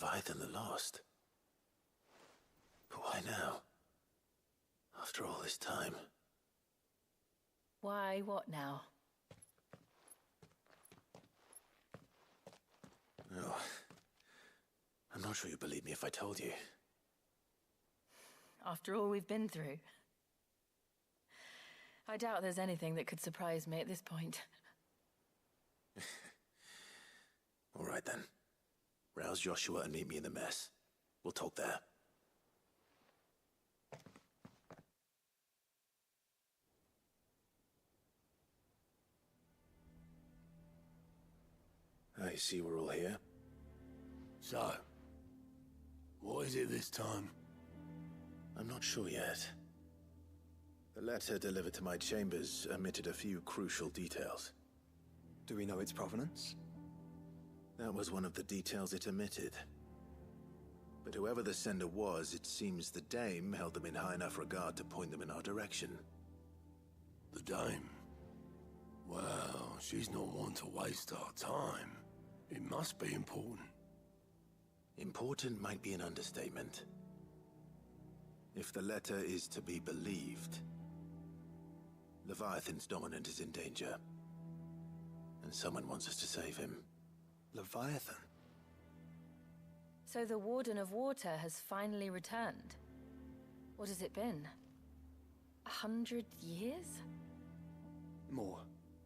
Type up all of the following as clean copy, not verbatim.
Leviathan the Lost. But why now? After all this time. Why, what now? Oh, I'm not sure you'd believe me if I told you. After all we've been through. I doubt there's anything that could surprise me at this point. All right then. Rouse Joshua and meet me in the mess. We'll talk there. I see we're all here. So, what is it this time? I'm not sure yet. The letter delivered to my chambers omitted a few crucial details. Do we know its provenance? That was one of the details it omitted. But whoever the sender was, it seems the Dame held them in high enough regard to point them in our direction. The Dame? Well, she's not one to waste our time. It must be important. Important might be an understatement. If the letter is to be believed, Leviathan's dominant is in danger. And someone wants us to save him. Leviathan? So the Warden of Water has finally returned. What has it been? 100 years? More.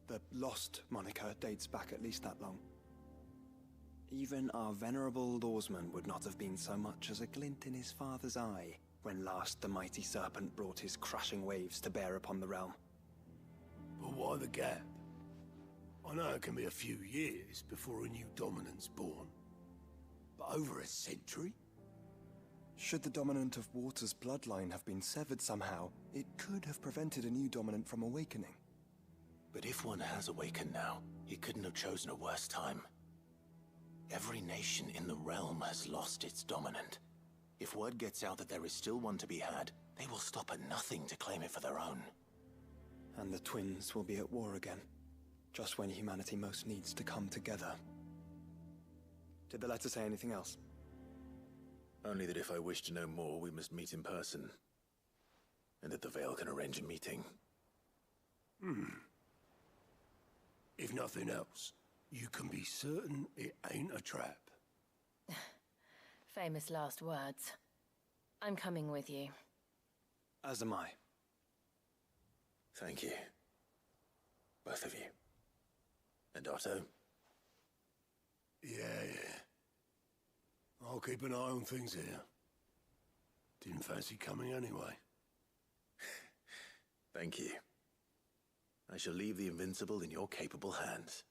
The Lost moniker dates back at least that long. Even our venerable lawsman would not have been so much as a glint in his father's eye when last the mighty serpent brought his crushing waves to bear upon the realm. But why the gap? I know it can be a few years before a new dominant's born. But over a century? Should the dominant of Water's bloodline have been severed somehow, it could have prevented a new dominant from awakening. But if one has awakened now, he couldn't have chosen a worse time. Every nation in the realm has lost its dominant. If word gets out that there is still one to be had, they will stop at nothing to claim it for their own. And the twins will be at war again, just when humanity most needs to come together. Did the letter say anything else? Only that if I wish to know more, we must meet in person. And that the Veil can arrange a meeting. If nothing else, you can be certain it ain't a trap. Famous last words. I'm coming with you. As am I. Thank you. Both of you. And Otto? Yeah. I'll keep an eye on things here. Didn't fancy coming anyway. Thank you. I shall leave the Invincible in your capable hands.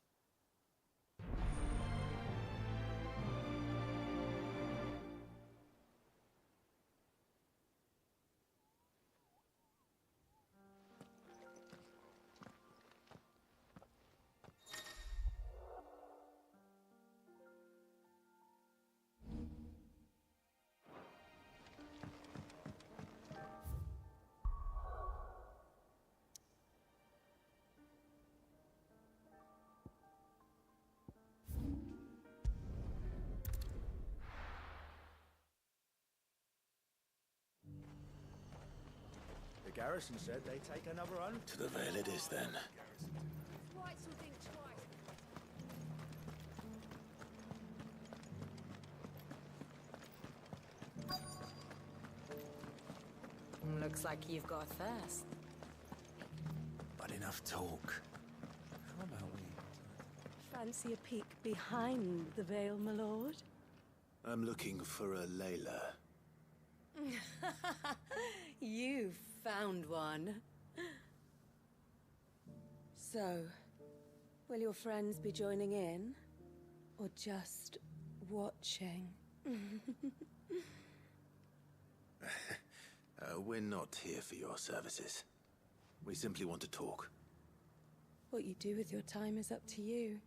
The garrison said they'd take another 100. To the Veil it is, then. Looks like you've got a thirst. But enough talk. How about we... Fancy a peek behind the veil, my lord? I'm looking for a Layla. You found one. So, will your friends be joining in? Or just watching? We're not here for your services. We simply want to talk. What you do with your time is up to you.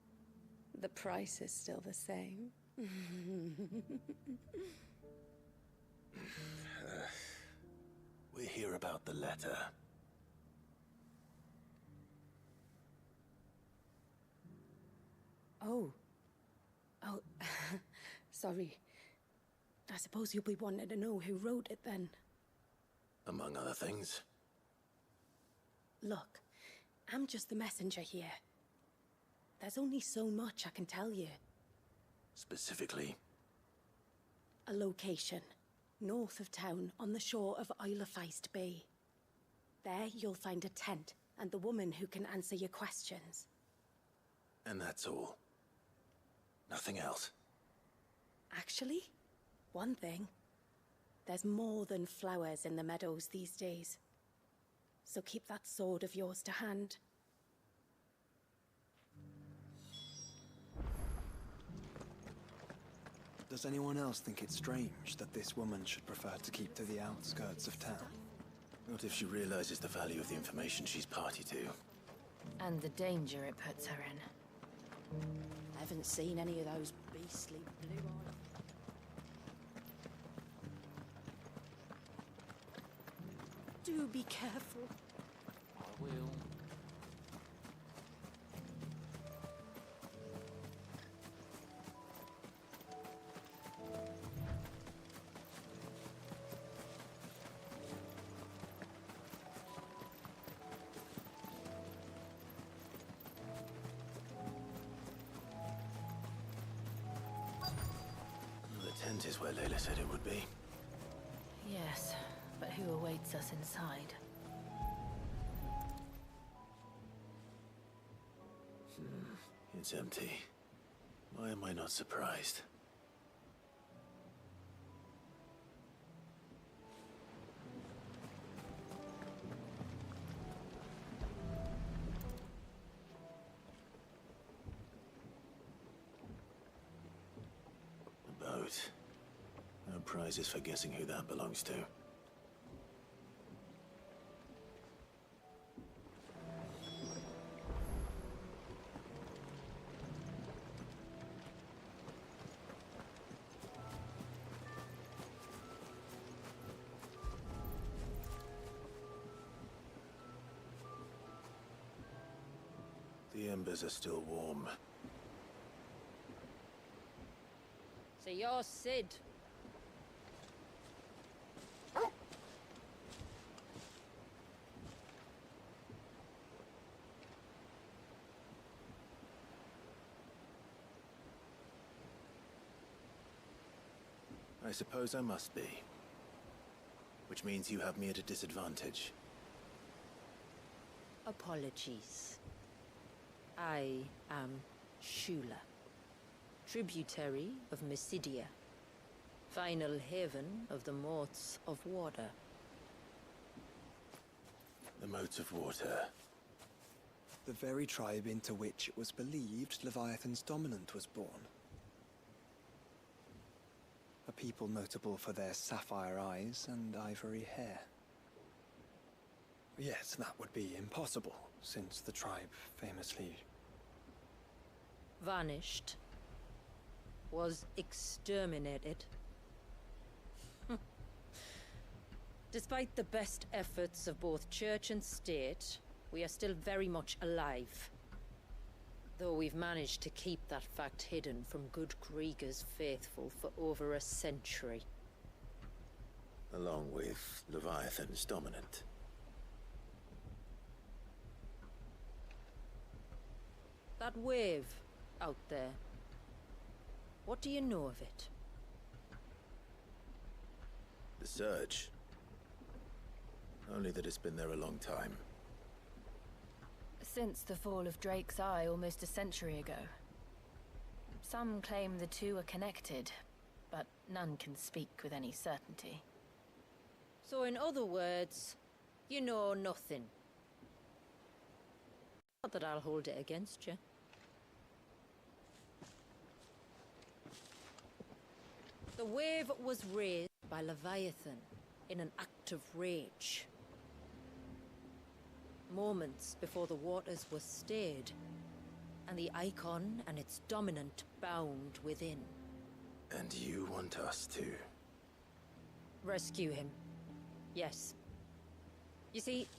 The price is still the same. We're here about the letter. Oh. Oh, sorry. I suppose you'll be wanting to know who wrote it then. Among other things. Look, I'm just the messenger here. There's only so much I can tell you. Specifically? A location, north of town, on the shore of Feist Bay. There you'll find a tent, and the woman who can answer your questions. And that's all? Nothing else? Actually, one thing. There's more than flowers in the meadows these days. So keep that sword of yours to hand. Does anyone else think it's strange that this woman should prefer to keep to the outskirts of town? Not if she realizes the value of the information she's party to. And the danger it puts her in. I haven't seen any of those beastly blue eyes. Do be careful. I will. The tent is where Layla said it would be. Yes, but who awaits us inside? It's empty. Why am I not surprised? A boat. No prizes for guessing who that belongs to. The embers are still warm. So you're Sid. I suppose I must be. Which means you have me at a disadvantage. Apologies. I am Shula, tributary of Mysidia, final haven of the Motes of Water. The Motes of Water. The very tribe into which it was believed Leviathan's dominant was born. A people notable for their sapphire eyes and ivory hair. Yes, that would be impossible, since the tribe famously... Vanished. Was exterminated. Despite the best efforts of both church and state, we are still very much alive. Though we've managed to keep that fact hidden from good Krieger's faithful for over a century. Along with Leviathan's dominant. That wave out there. What do you know of it? The Surge. Only that it's been there a long time. Since the fall of Drake's Eye almost a century ago. Some claim the two are connected, but none can speak with any certainty. So in other words, you know nothing. Not that I'll hold it against you. The wave was raised by Leviathan in an act of rage. Moments before the waters were stayed, and the Eikon and its dominant bound within. And you want us to? Rescue him. Yes. You see,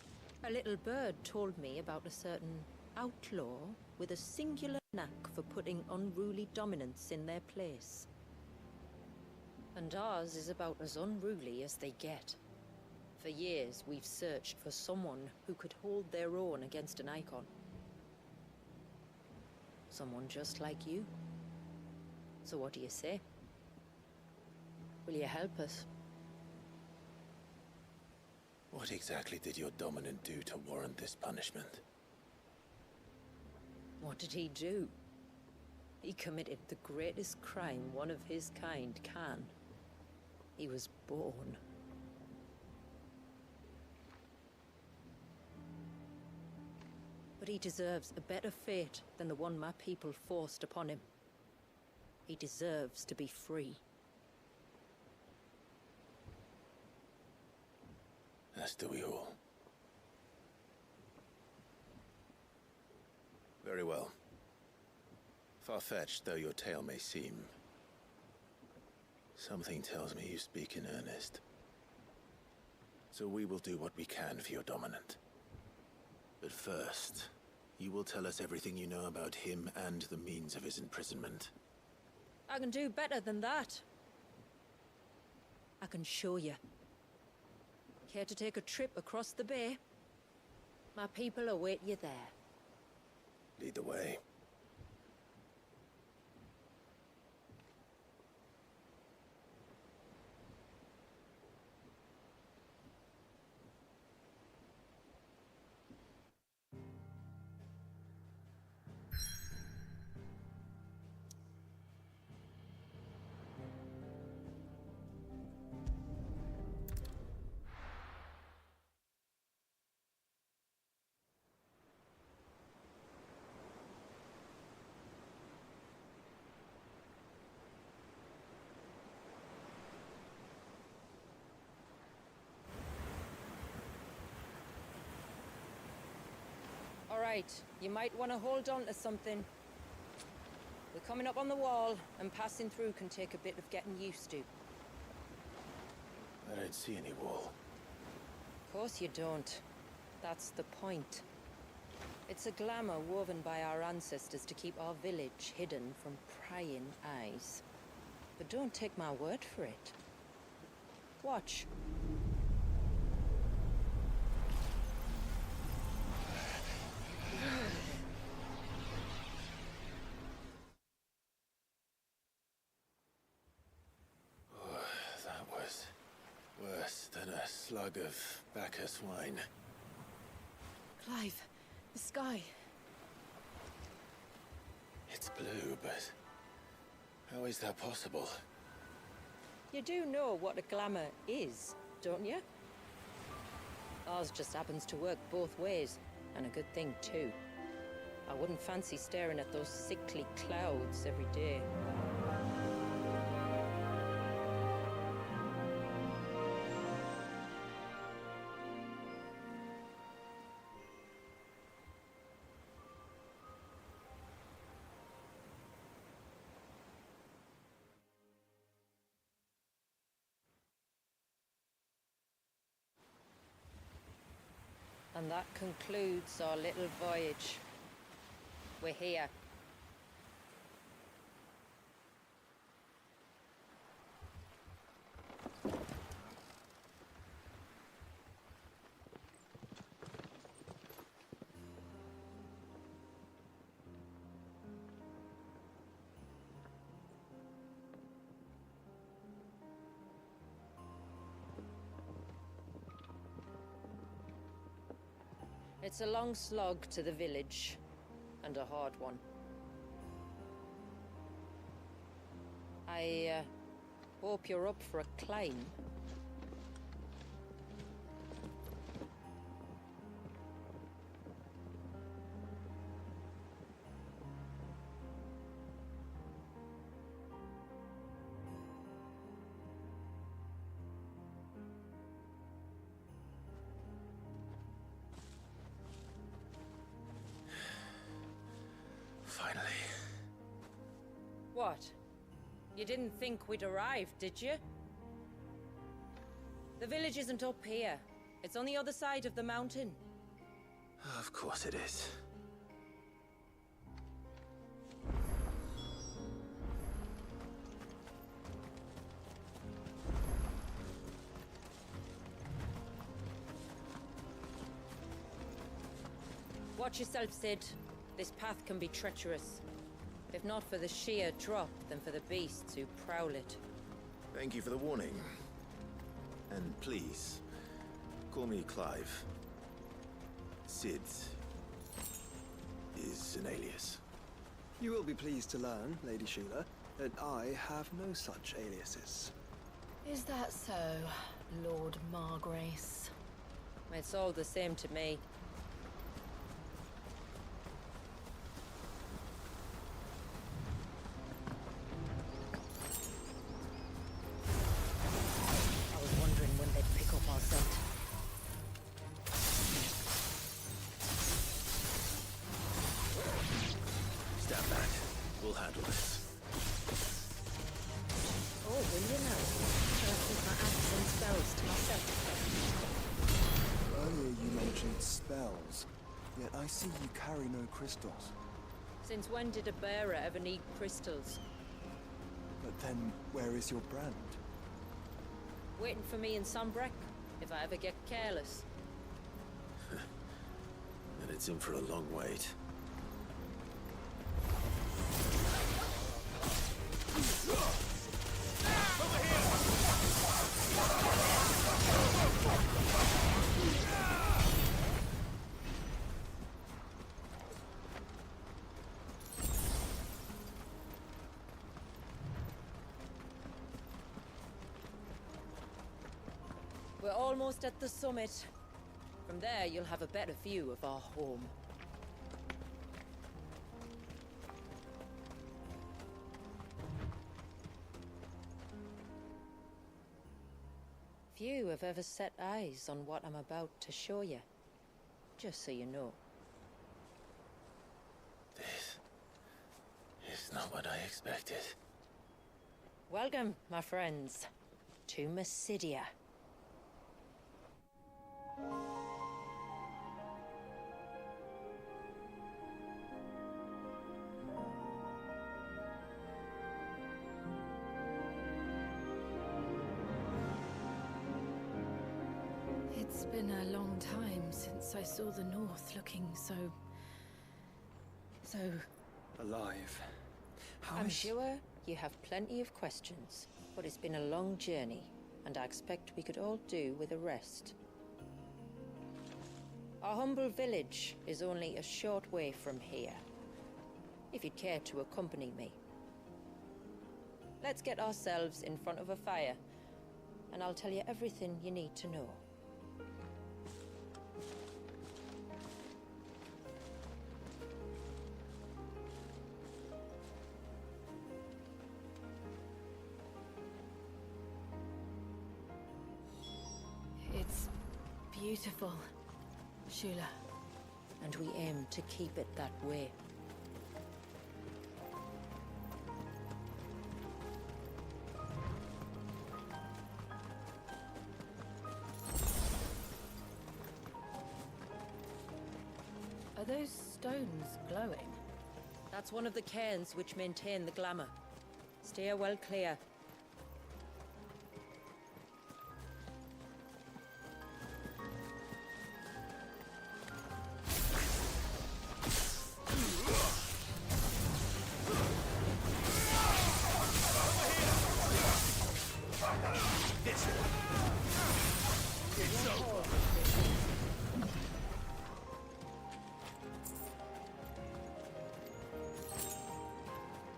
a little bird told me about a certain outlaw with a singular knack for putting unruly dominants in their place. And ours is about as unruly as they get. For years, we've searched for someone who could hold their own against an Eikon. Someone just like you. So what do you say? Will you help us? What exactly did your dominant do to warrant this punishment? What did he do? He committed the greatest crime one of his kind can. He was born. But he deserves a better fate than the one my people forced upon him. He deserves to be free. As do we all. Very well. Far-fetched though your tale may seem, something tells me you speak in earnest. So we will do what we can for your dominant. But first, you will tell us everything you know about him and the means of his imprisonment. I can do better than that. I can show you. Care to take a trip across the bay? My people await you there. Lead the way. Alright, you might want to hold on to something. We're coming up on the wall, and passing through can take a bit of getting used to. I don't see any wall. Of course you don't. That's the point. It's a glamour woven by our ancestors to keep our village hidden from prying eyes. But don't take my word for it. Watch. That was worse than a slug of Bacchus wine. Clive, the sky. It's blue, but how is that possible? You do know what a glamour is, don't you? Ours just happens to work both ways, and a good thing too. I wouldn't fancy staring at those sickly clouds every day. And that concludes our little voyage. We're here. It's a long slog to the village, and a hard one. I hope you're up for a climb. Finally. What? You didn't think we'd arrive, did you? The village isn't up here. It's on the other side of the mountain. Of course it is. Watch yourself, Sid. This path can be treacherous. If not for the sheer drop, then for the beasts who prowl it. Thank you for the warning. And please, call me Clive. Sid is an alias. You will be pleased to learn, Lady Shula, that I have no such aliases. Is that so, Lord Margrace? It's all the same to me. I was wondering when they'd pick up our scent. Stand back. We'll handle this. Oh, will you now? Shall I keep my acts and spells to myself? Earlier you mentioned spells, yet I see you carry no crystals. Since when did a bearer ever need crystals? But then, where is your brand? Waiting for me in Sombrek, if I ever get careless. And it's in for a long wait. We're almost at the summit. From there, you'll have a better view of our home. Few have ever set eyes on what I'm about to show you. Just so you know. This is not what I expected. Welcome, my friends, to Mysidia. It's been a long time since I saw the North looking so... Alive. I'm sure you have plenty of questions, but it's been a long journey, and I expect we could all do with a rest. Our humble village is only a short way from here, if you'd care to accompany me. Let's get ourselves in front of a fire, and I'll tell you everything you need to know. It's beautiful, Shula. And we aim to keep it that way. Are those stones glowing? That's one of the cairns which maintain the glamour. Steer well clear.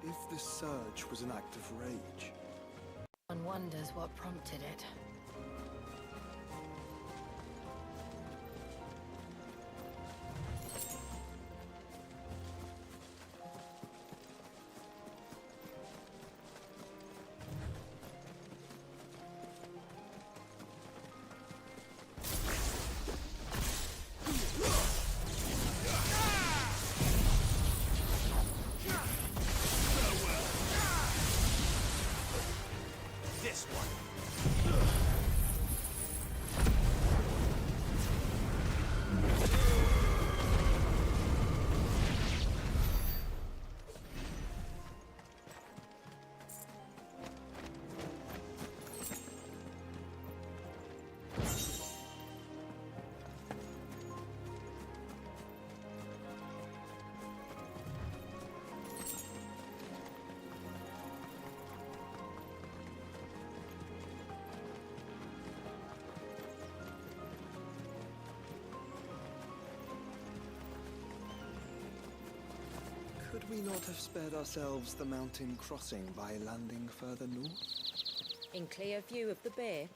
If the surge was an act of rage, One wonders what prompted it. This one. we not have spared ourselves the mountain crossing by landing further north? In clear view of the bay?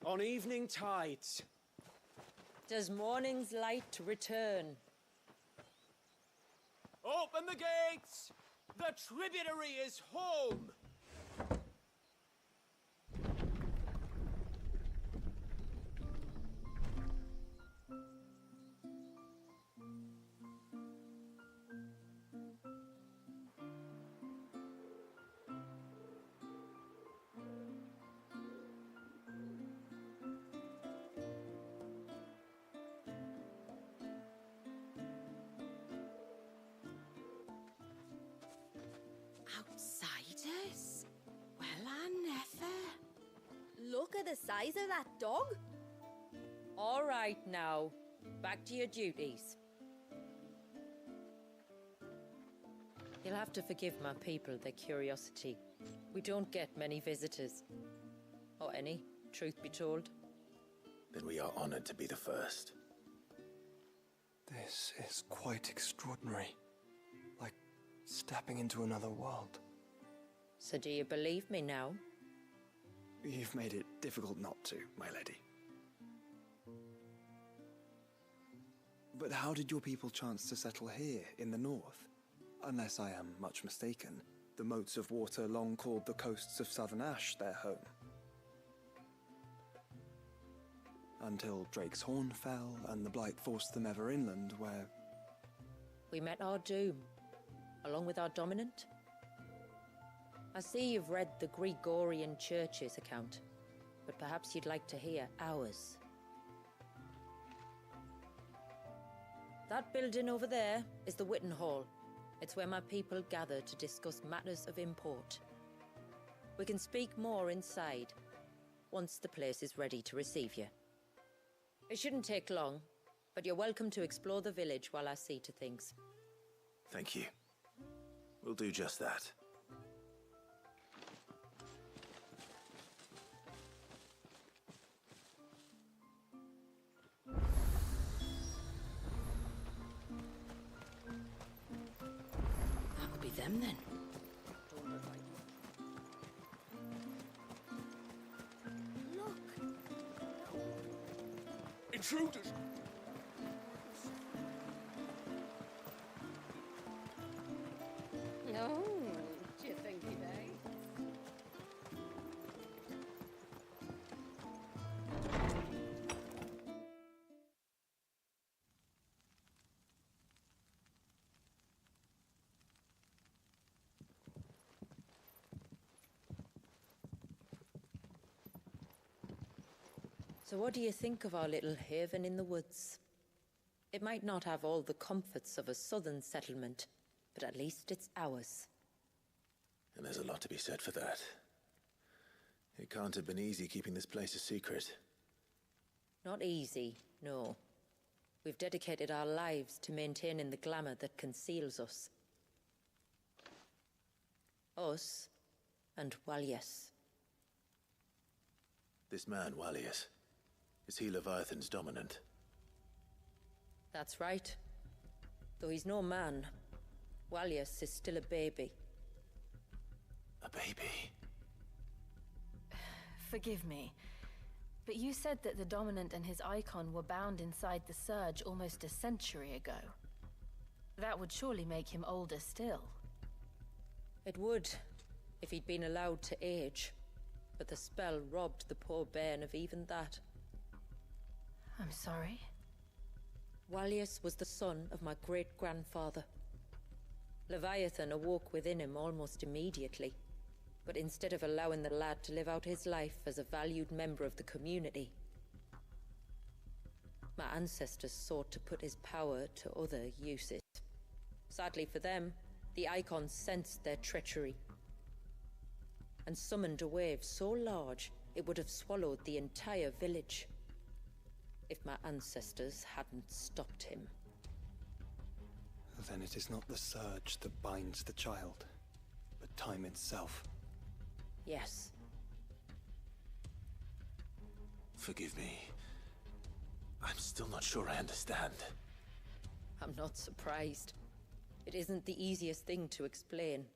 On evening tides. Does morning's light return? Open the gates! The tributary is home! Outsiders? Well, I never. Look at the size of that dog. All right now, back to your duties. You'll have to forgive my people their curiosity. We don't get many visitors. Or any, truth be told. Then we are honored to be the first. This is quite extraordinary. Like stepping into another world. So do you believe me now? You've made it difficult not to, my lady. But how did your people chance to settle here in the north? Unless I am much mistaken, the moats of water long called the coasts of Southern Ash their home. Until Drake's Horn fell and the Blight forced them ever inland, where... We met our doom, along with our dominant. I see you've read the Gregorian Church's account, but perhaps you'd like to hear ours. That building over there is the Witten Hall. It's where my people gather to discuss matters of import. We can speak more inside, once the place is ready to receive you. It shouldn't take long, but you're welcome to explore the village while I see to things. Thank you. We'll do just that. That'll be them then. Look. Intruders! No, do you think he may? So what do you think of our little haven in the woods? It might not have all the comforts of a southern settlement, but at least it's ours. And there's a lot to be said for that. It can't have been easy keeping this place a secret. Not easy, no. We've dedicated our lives to maintaining the glamour that conceals us. Us and Walyas. This man, Walyas, is he Leviathan's dominant? That's right. Though he's no man, Walyas is still a baby. A baby? Forgive me, but you said that the Dominant and his Eikon were bound inside the Surge almost a century ago. That would surely make him older still. It would, if he'd been allowed to age. But the spell robbed the poor bairn of even that. I'm sorry. Walyas was the son of my great-grandfather. Leviathan awoke within him almost immediately. But instead of allowing the lad to live out his life as a valued member of the community, my ancestors sought to put his power to other uses. Sadly for them, the Eikons sensed their treachery and summoned a wave so large it would have swallowed the entire village if my ancestors hadn't stopped him. Then it is not the surge that binds the child, but time itself. Yes. Forgive me. I'm still not sure I understand. I'm not surprised. It isn't the easiest thing to explain.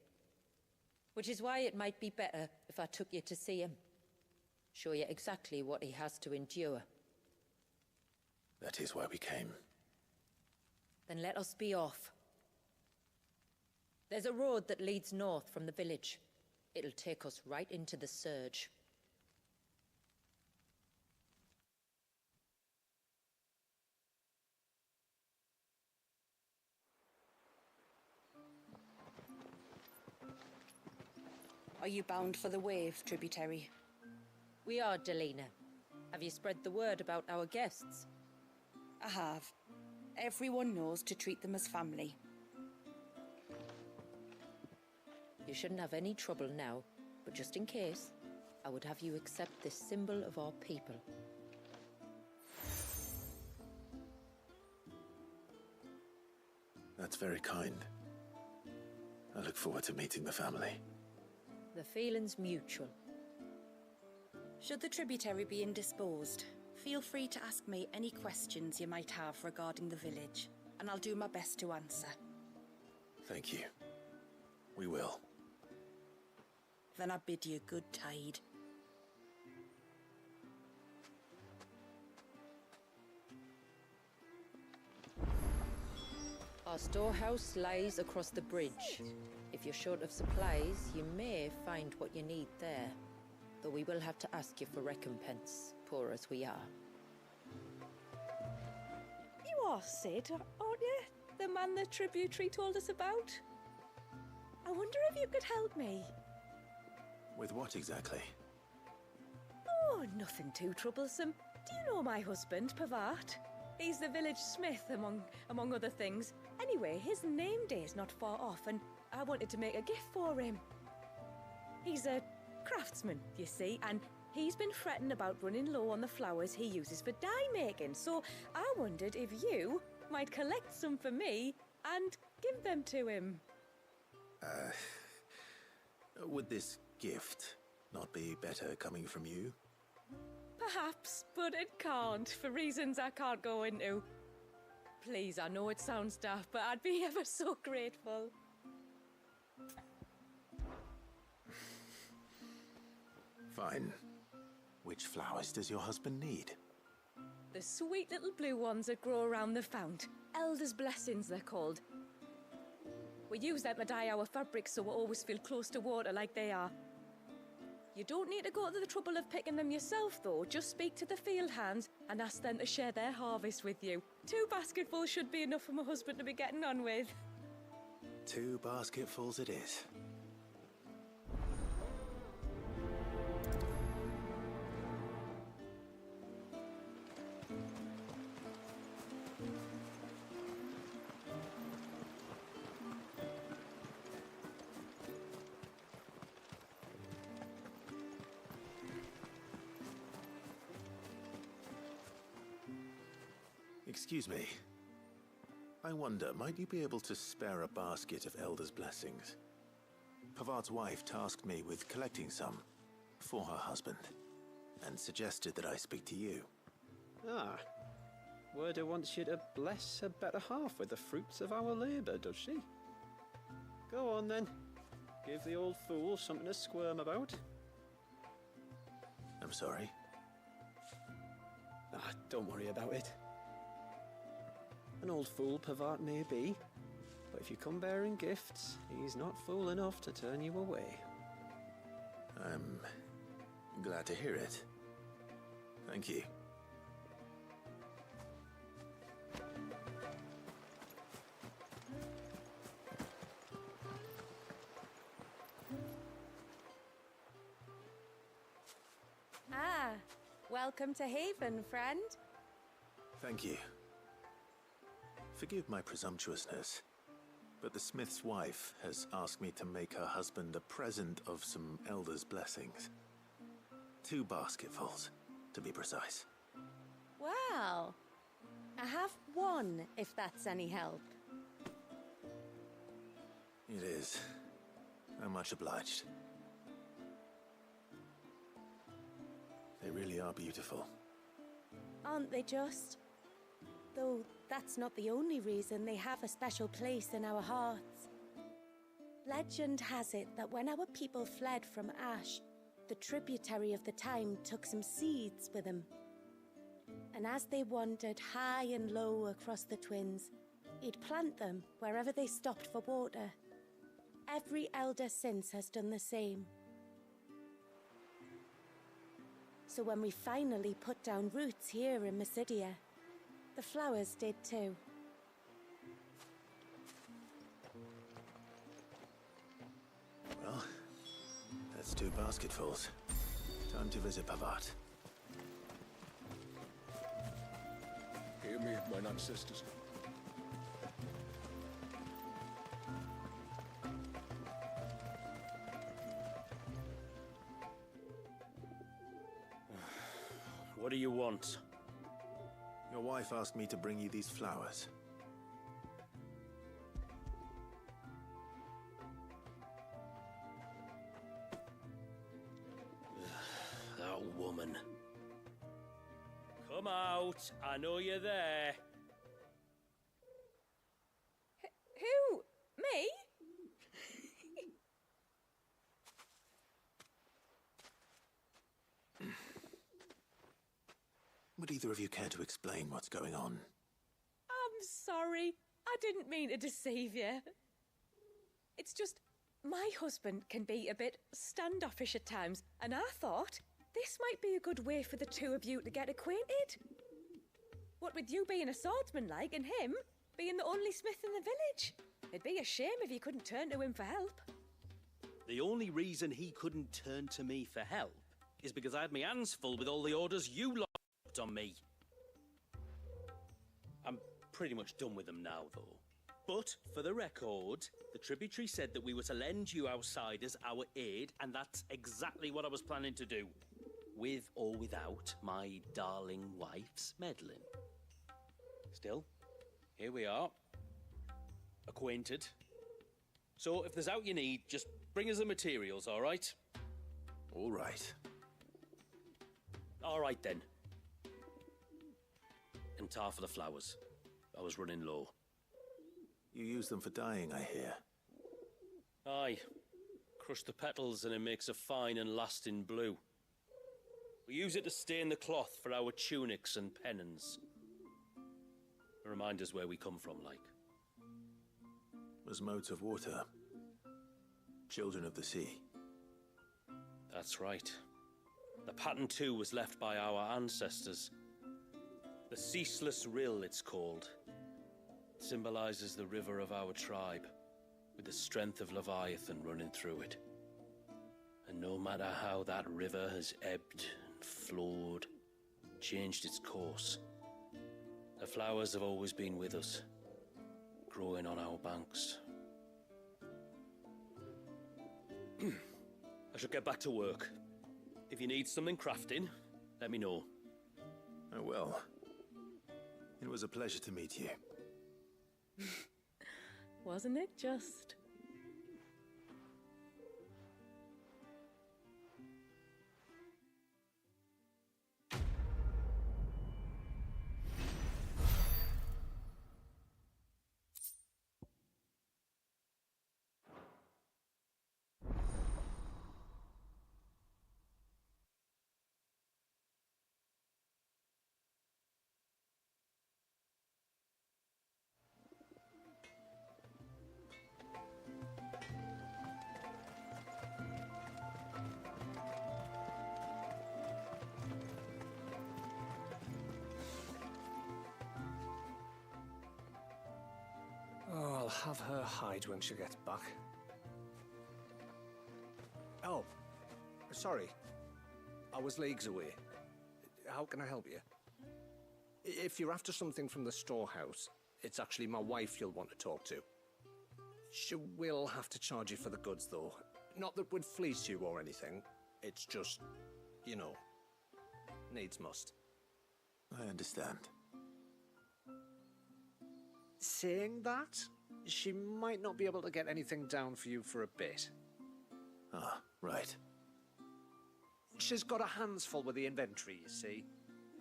Which is why it might be better if I took you to see him. Show you exactly what he has to endure. That is why we came. Then let us be off. There's a road that leads north from the village. It'll take us right into the surge. Are you bound for the wave, tributary? We are, Delina. Have you spread the word about our guests? I have. Everyone knows to treat them as family. You shouldn't have any trouble now, but just in case, I would have you accept this symbol of our people. That's very kind. I look forward to meeting the family. The feeling's mutual. Should the tributary be indisposed, feel free to ask me any questions you might have regarding the village, and I'll do my best to answer. Thank you. We will. Then I bid you good tide. Our storehouse lies across the bridge. If you're short of supplies, you may find what you need there. Though we will have to ask you for recompense, poor as we are. You are Sid, aren't you? The man the tributary told us about? I wonder if you could help me. With what exactly? Oh, nothing too troublesome. Do you know my husband, Pavat? He's the village smith, among other things. Anyway, his name day's not far off, and I wanted to make a gift for him. He's a craftsman, you see, and he's been fretting about running low on the flowers he uses for dye making, so I wondered if you might collect some for me and give them to him. Would this gift not be better coming from you? Perhaps, but it can't, for reasons I can't go into. Please, I know it sounds daft, but I'd be ever so grateful. Fine. Which flowers does your husband need? The sweet little blue ones that grow around the fount. Elder's blessings, they're called. We use them to dye our fabrics so we always feel close to water like they are. You don't need to go to the trouble of picking them yourself, though. Just speak to the field hands and ask them to share their harvest with you. 2 basketfuls should be enough for my husband to be getting on with. 2 basketfuls it is. Excuse me. I wonder, might you be able to spare a basket of Elder's blessings? Pavart's wife tasked me with collecting some for her husband, and suggested that I speak to you. Ah. Werda wants you to bless her better half with the fruits of our labour, does she? Go on then. Give the old fool something to squirm about. I'm sorry. Ah, don't worry about it. An old fool Pavart may be, but if you come bearing gifts, he's not fool enough to turn you away. I'm glad to hear it. Thank you. Ah, welcome to Haven, friend. Thank you. Forgive my presumptuousness, but the smith's wife has asked me to make her husband a present of some Elder's blessings. 2 basketfuls, to be precise. Well, I have 1, if that's any help. It is. I'm much obliged. They really are beautiful. Aren't they just? Though that's not the only reason they have a special place in our hearts. Legend has it that when our people fled from Ash, the tributary of the time took some seeds with them. And as they wandered high and low across the Twins, he'd plant them wherever they stopped for water. Every elder since has done the same. So when we finally put down roots here in Mysidia, the flowers did too. Well, that's 2 basketfuls. Time to visit Pavat. Hear me, mine ancestors. What do you want? Your wife asked me to bring you these flowers. That woman. Come out. I know you're there. Who? Me? Would either of you care to explain what's going on? I'm sorry. I didn't mean to deceive you. It's just, my husband can be a bit standoffish at times, and I thought this might be a good way for the two of you to get acquainted. What with you being a swordsman like, and him being the only smith in the village. It'd be a shame if you couldn't turn to him for help. The only reason he couldn't turn to me for help is because I had my hands full with all the orders you lot put on me. I'm pretty much done with them now, though. But, for the record, the tributary said that we were to lend you outsiders our aid, and that's exactly what I was planning to do. With or without my darling wife's meddling. Still, here we are. Acquainted. So, if there's out you need, just bring us the materials, all right? All right. All right, then. And tar for the flowers. I was running low. You use them for dyeing, I hear. Aye. Crush the petals and it makes a fine and lasting blue. We use it to stain the cloth for our tunics and pennons. Remind us where we come from, like. As modes of water. Children of the sea. That's right. The pattern too was left by our ancestors. The Ceaseless Rill, it's called. It symbolizes the river of our tribe, with the strength of Leviathan running through it. And no matter how that river has ebbed and flowed, changed its course, the flowers have always been with us, growing on our banks. I should get back to work. If you need something crafting, let me know. I will. It was a pleasure to meet you. Wasn't it just? Oh, I'll have her hide when she gets back. Oh, sorry. I was leagues away. How can I help you? If you're after something from the storehouse, it's actually my wife you'll want to talk to. She will have to charge you for the goods, though. Not that we'd fleece you or anything. It's just, you know, needs must. I understand. Saying that, she might not be able to get anything down for you for a bit. Ah, right. She's got her hands full with the inventory, you see.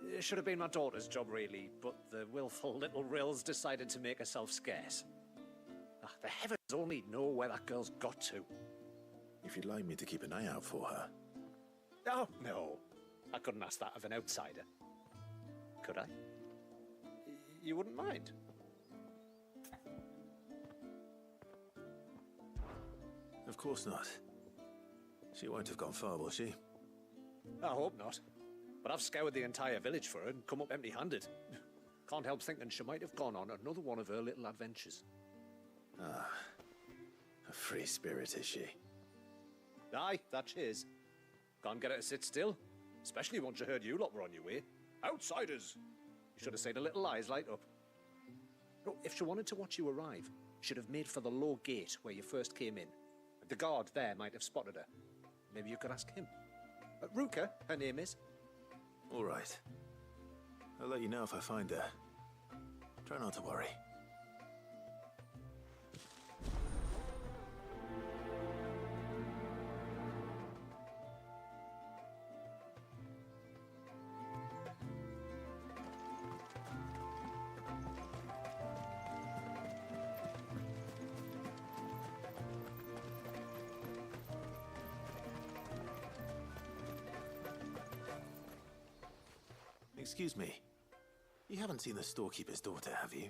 It should have been my daughter's job, really, but the willful little Rills decided to make herself scarce. The heavens only know where that girl's got to. If you'd like me to keep an eye out for her. Oh, no. I couldn't ask that of an outsider. Could I? You wouldn't mind? Of course not. She won't have gone far, will she? I hope not. But I've scoured the entire village for her and come up empty-handed. Can't help thinking she might have gone on another one of her little adventures. Ah, a free spirit, is she? Aye, that she is. Can't get her to sit still, especially once you heard you lot were on your way. Outsiders! You should have seen her little eyes light up. No, if she wanted to watch you arrive, she'd have made for the low gate where you first came in. The guard there might have spotted her. Maybe you could ask him. Ruka, her name is. All right. I'll let you know if I find her. Try not to worry. Excuse me. You haven't seen the storekeeper's daughter, have you?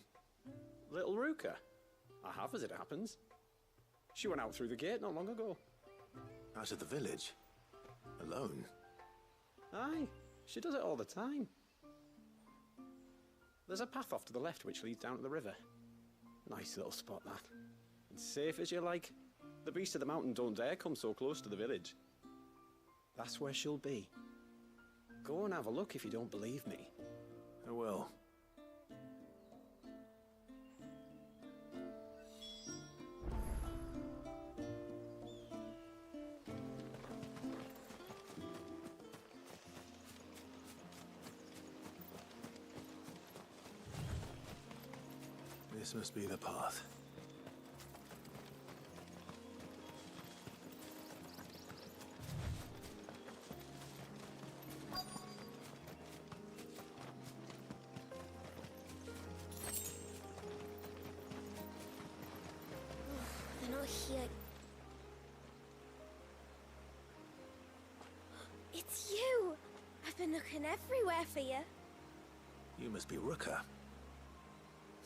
Little Ruka? I have, as it happens. She went out through the gate not long ago. Out of the village? Alone? Aye, she does it all the time. There's a path off to the left which leads down to the river. Nice little spot, that. And safe as you like. The beasts of the mountain don't dare come so close to the village. That's where she'll be. Go and have a look if you don't believe me. I will. This must be the path. They're not here. It's you! I've been looking everywhere for you. You must be Ruka.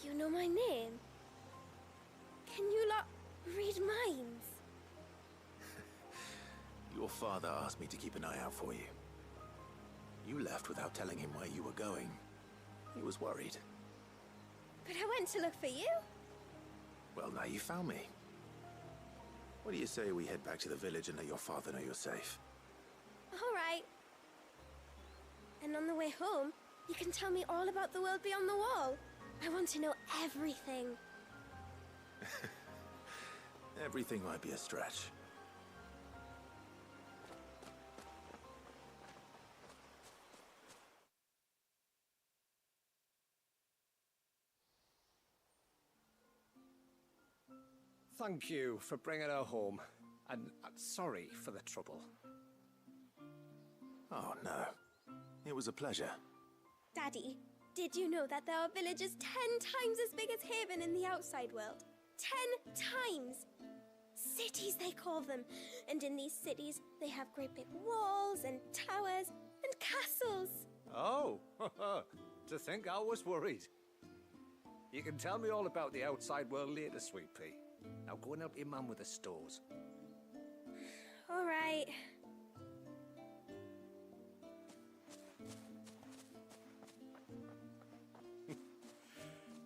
You know my name? Can you lot read minds? Your father asked me to keep an eye out for you. You left without telling him where you were going. He was worried. But I went to look for you. Well, now you found me. What do you say we head back to the village and let your father know you're safe? All right. And on the way home, you can tell me all about the world beyond the wall. I want to know everything. Everything might be a stretch. Thank you for bringing her home. And sorry for the trouble. Oh, no. It was a pleasure. Daddy, did you know that there are villages 10 times as big as Haven in the outside world? 10 times! Cities, they call them. And in these cities, they have great big walls and towers and castles. Oh, to think I was worried. You can tell me all about the outside world later, Sweet Pea. Now go and help your mum with the stores. All right.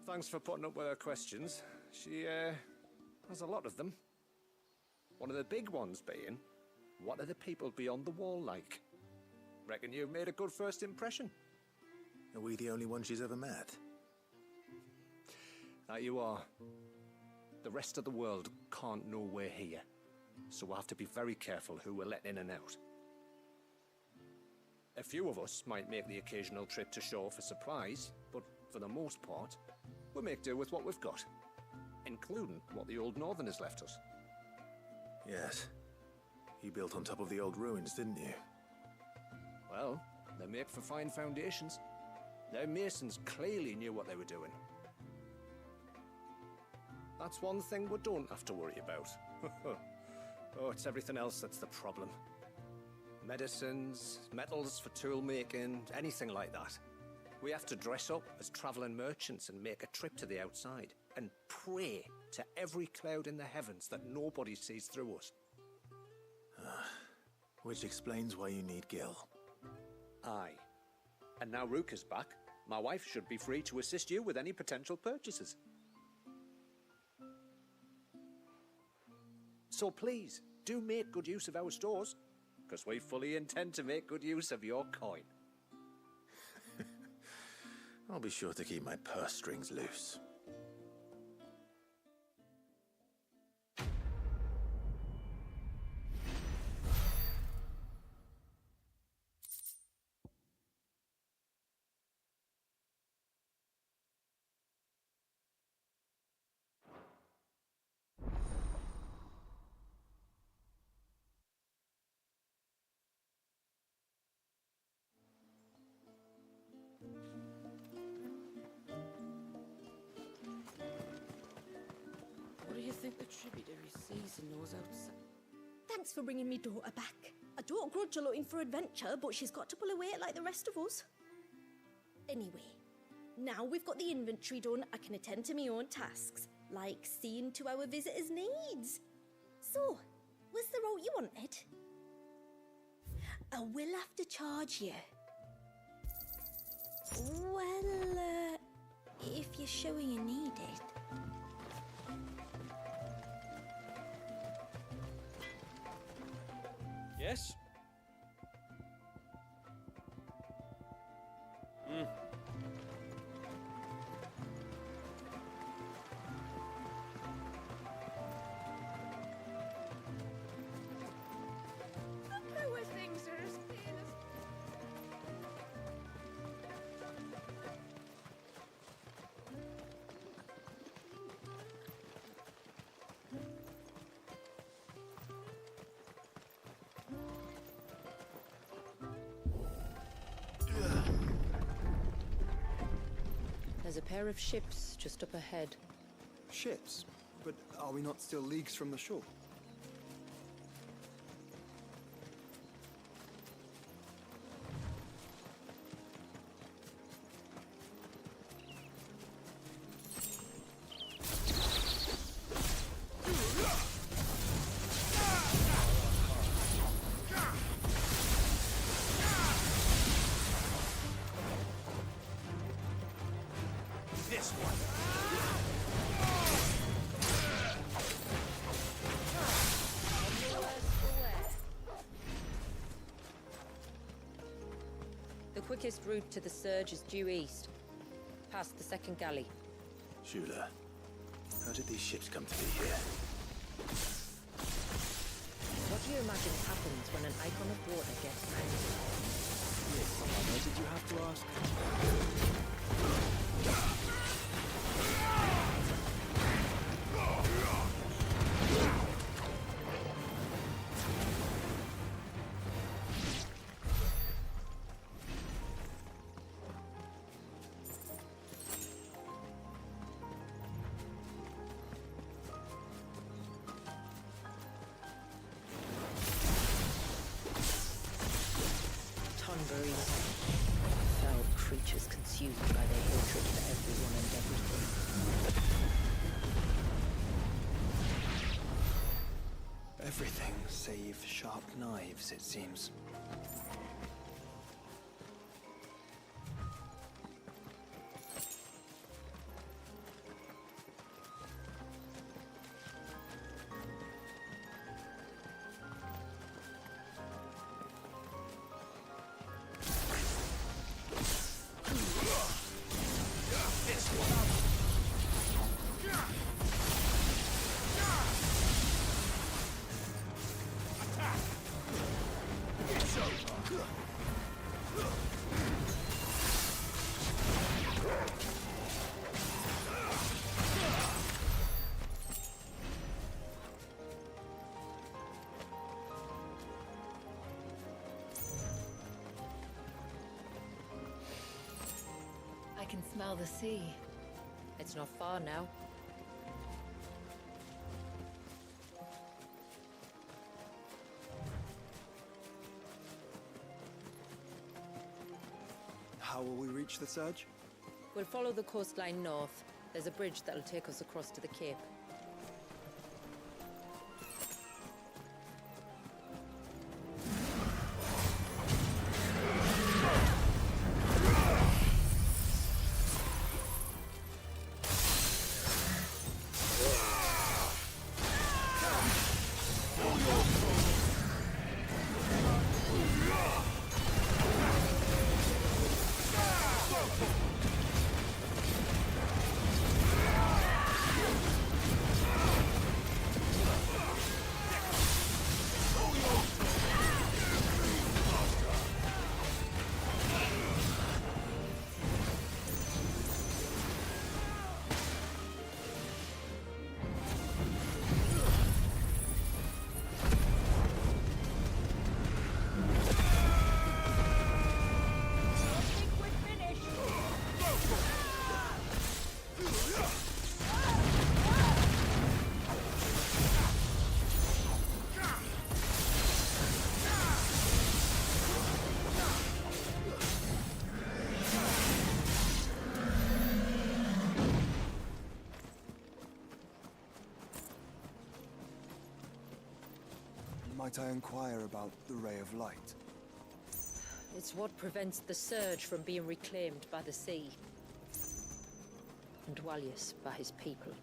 Thanks for putting up with her questions. She, has a lot of them. One of the big ones being, what are the people beyond the wall like? Reckon you've made a good first impression. Are we the only one she's ever met? That you are. The rest of the world can't know we're here, so we'll have to be very careful who we're letting in and out. A few of us might make the occasional trip to shore for supplies, but for the most part, we'll make do with what we've got. including what the old Northerners left us. Yes. You built on top of the old ruins, didn't you? Well, they make for fine foundations. Their masons clearly knew what they were doing. That's one thing we don't have to worry about. Oh, it's everything else that's the problem. Medicines, metals for tool making, anything like that. We have to dress up as traveling merchants and make a trip to the outside and pray to every cloud in the heavens that nobody sees through us. Which explains why you need Gil. Aye. And now Ruka's back, my wife should be free to assist you with any potential purchases. So please, do make good use of our stores, because we fully intend to make good use of your coin. I'll be sure to keep my purse strings loose. What do you think the tributary sees and knows outside? Thanks for bringing me daughter back. I don't grudge her looking for adventure, but she's got to pull her weight like the rest of us. Anyway, now we've got the inventory done, I can attend to my own tasks, like seeing to our visitors' needs. So, what's the route you wanted? I will have to charge you. Well, if you're sure you need it. Yes? How are things are as plain as... There's a pair of ships just up ahead. Ships? But are we not still leagues from the shore? This one! The quickest route to the surge is due east, past the second galley. Shula, how did these ships come to be here? What do you imagine happens when an icon of water gets mounted? Yes, why did you have to ask? Tonberries, foul creatures consumed by their hatred for everyone and everything. Everything save sharp knives, it seems. It's over! smell the sea. It's not far now. How will we reach the surge? We'll follow the coastline north. There's a bridge that'll take us across to the cape. Might I inquire about the Ray of Light? It's what prevents the surge from being reclaimed by the sea. And Dwalius by his people.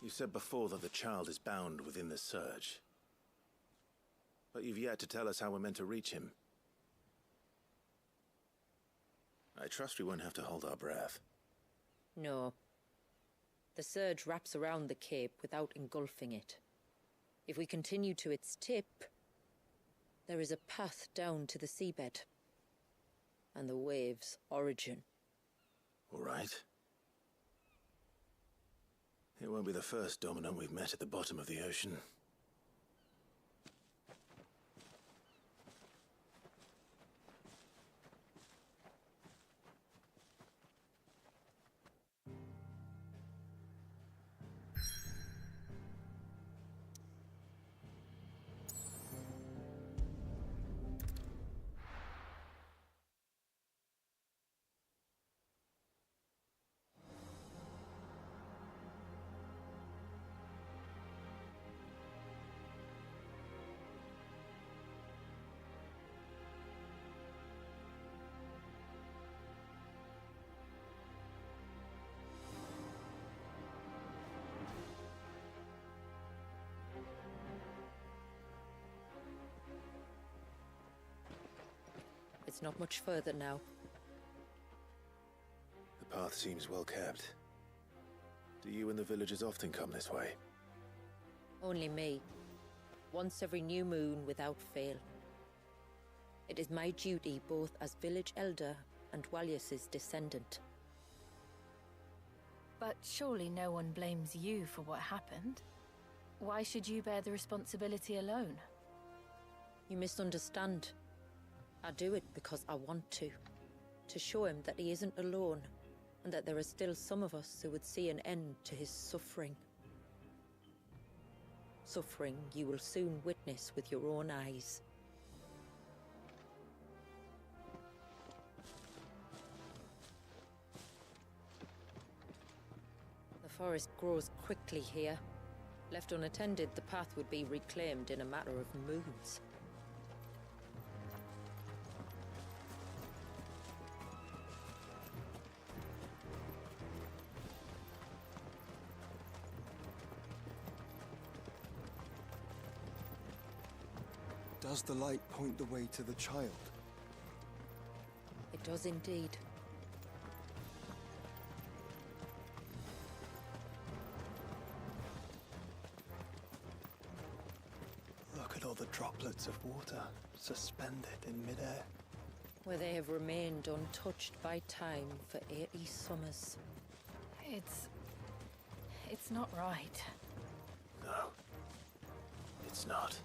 You said before that the child is bound within the surge. But you've yet to tell us how we're meant to reach him. I trust we won't have to hold our breath. No. The surge wraps around the cape without engulfing it. If we continue to its tip, there is a path down to the seabed. And the wave's origin. All right. It won't be the first dominant we've met at the bottom of the ocean. It's not much further now. The path seems well kept. Do you and the villagers often come this way? Only me. Once every new moon without fail. It is my duty both as village elder and Dwalius's descendant. But surely no one blames you for what happened. Why should you bear the responsibility alone? You misunderstand. I do it because I want to. To show him that he isn't alone, and that there are still some of us who would see an end to his suffering. Suffering you will soon witness with your own eyes. The forest grows quickly here. Left unattended, the path would be reclaimed in a matter of moons. Does the light point the way to the child? It does indeed. Look. the droplets of water suspended in midair. Where they have remained untouched by time for 80 summers. It's not right. No. It's not.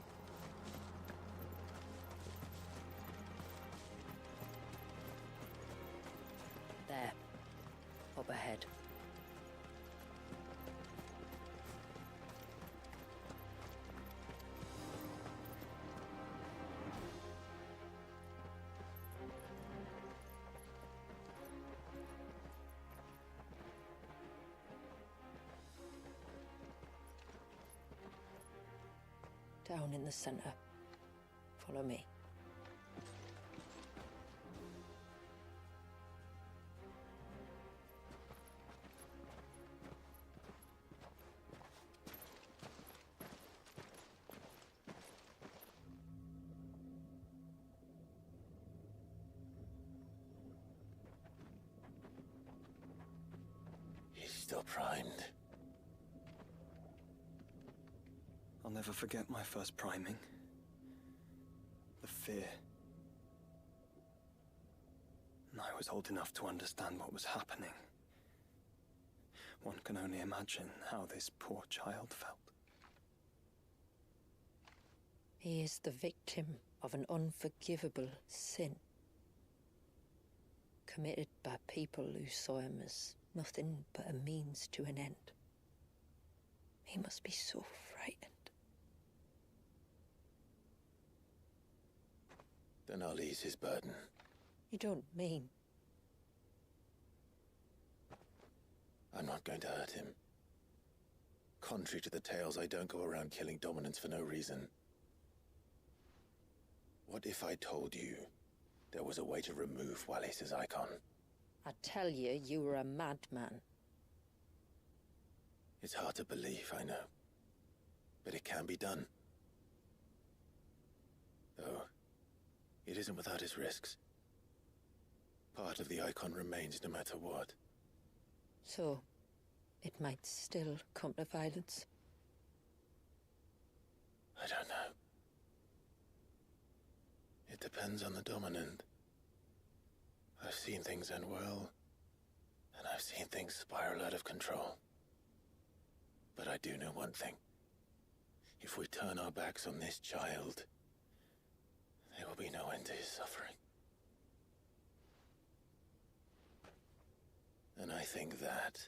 There. Up ahead. Down in the center. Follow me. He's still primed. I'll never forget my first priming. The fear. And I was old enough to understand what was happening. One can only imagine how this poor child felt. He is the victim of an unforgivable sin. Committed by people who saw him as nothing but a means to an end. He must be so frightened. Then I'll ease his burden. You don't mean? I'm not going to hurt him. Contrary to the tales, I don't go around killing dominants for no reason. What if I told you there was a way to remove Wallis' icon? I tell you, you were a madman. It's hard to believe, I know. But it can be done. Though, it isn't without its risks. Part of the icon remains no matter what. So, it might still come to violence? I don't know. It depends on the dominant. I've seen things end well, and I've seen things spiral out of control. But I do know one thing. If we turn our backs on this child, there will be no end to his suffering. And I think that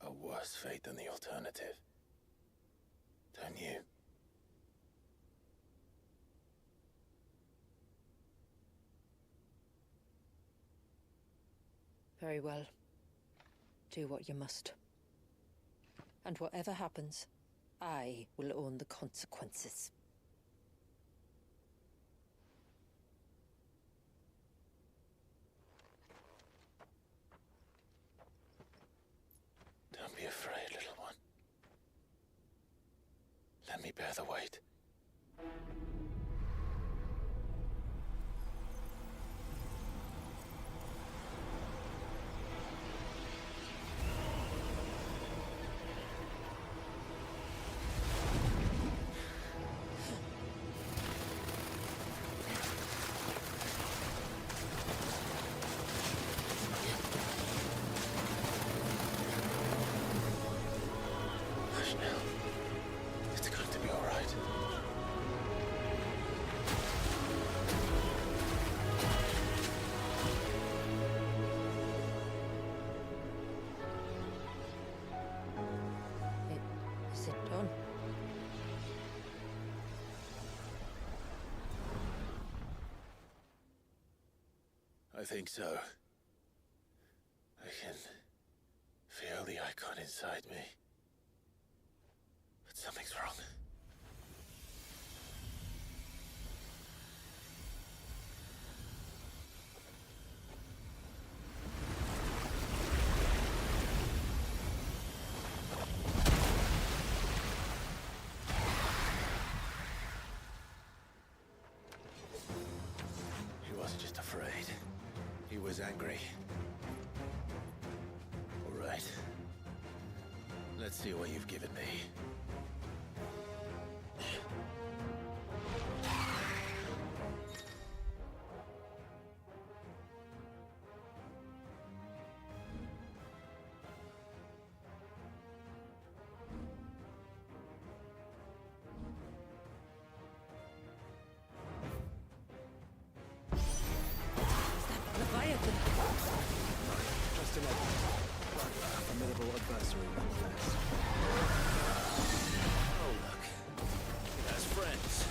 a worse fate than the alternative. Don't you? Very well. Do what you must. And whatever happens, I will own the consequences. Don't be afraid, little one. Let me bear the weight. It's going to be all right. Is it done? I think so. I can feel the icon inside me. But something's wrong. He wasn't just afraid. He was angry. All right. Let's see what you've given me. just an enemy, but a formidable adversary nonetheless. Oh, look. It has friends.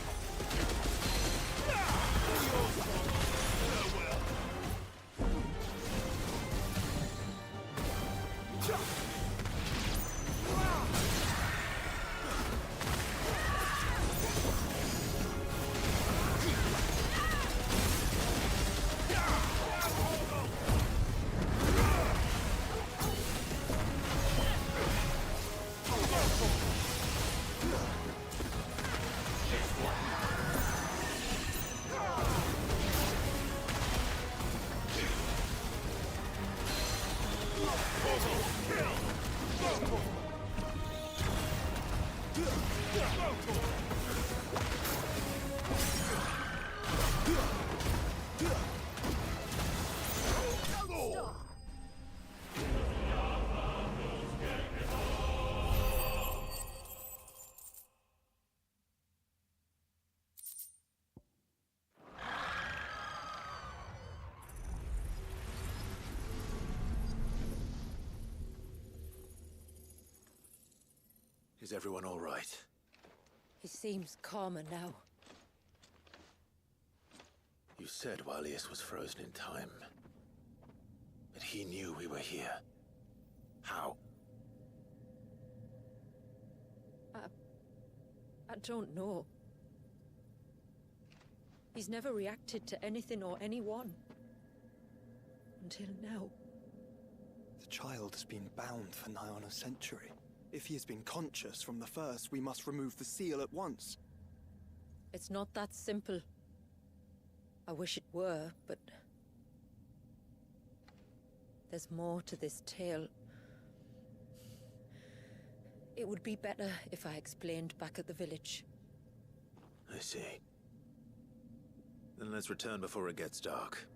Is everyone all right? He seems calmer now. You said Walius was frozen in time. But he knew we were here. How? I don't know. He's never reacted to anything or anyone. Until now. The child has been bound for nigh on a century. If he has been conscious from the first, we must remove the seal at once. It's not that simple. I wish it were, but... there's more to this tale. It would be better if I explained back at the village. I see. Then let's return before it gets dark.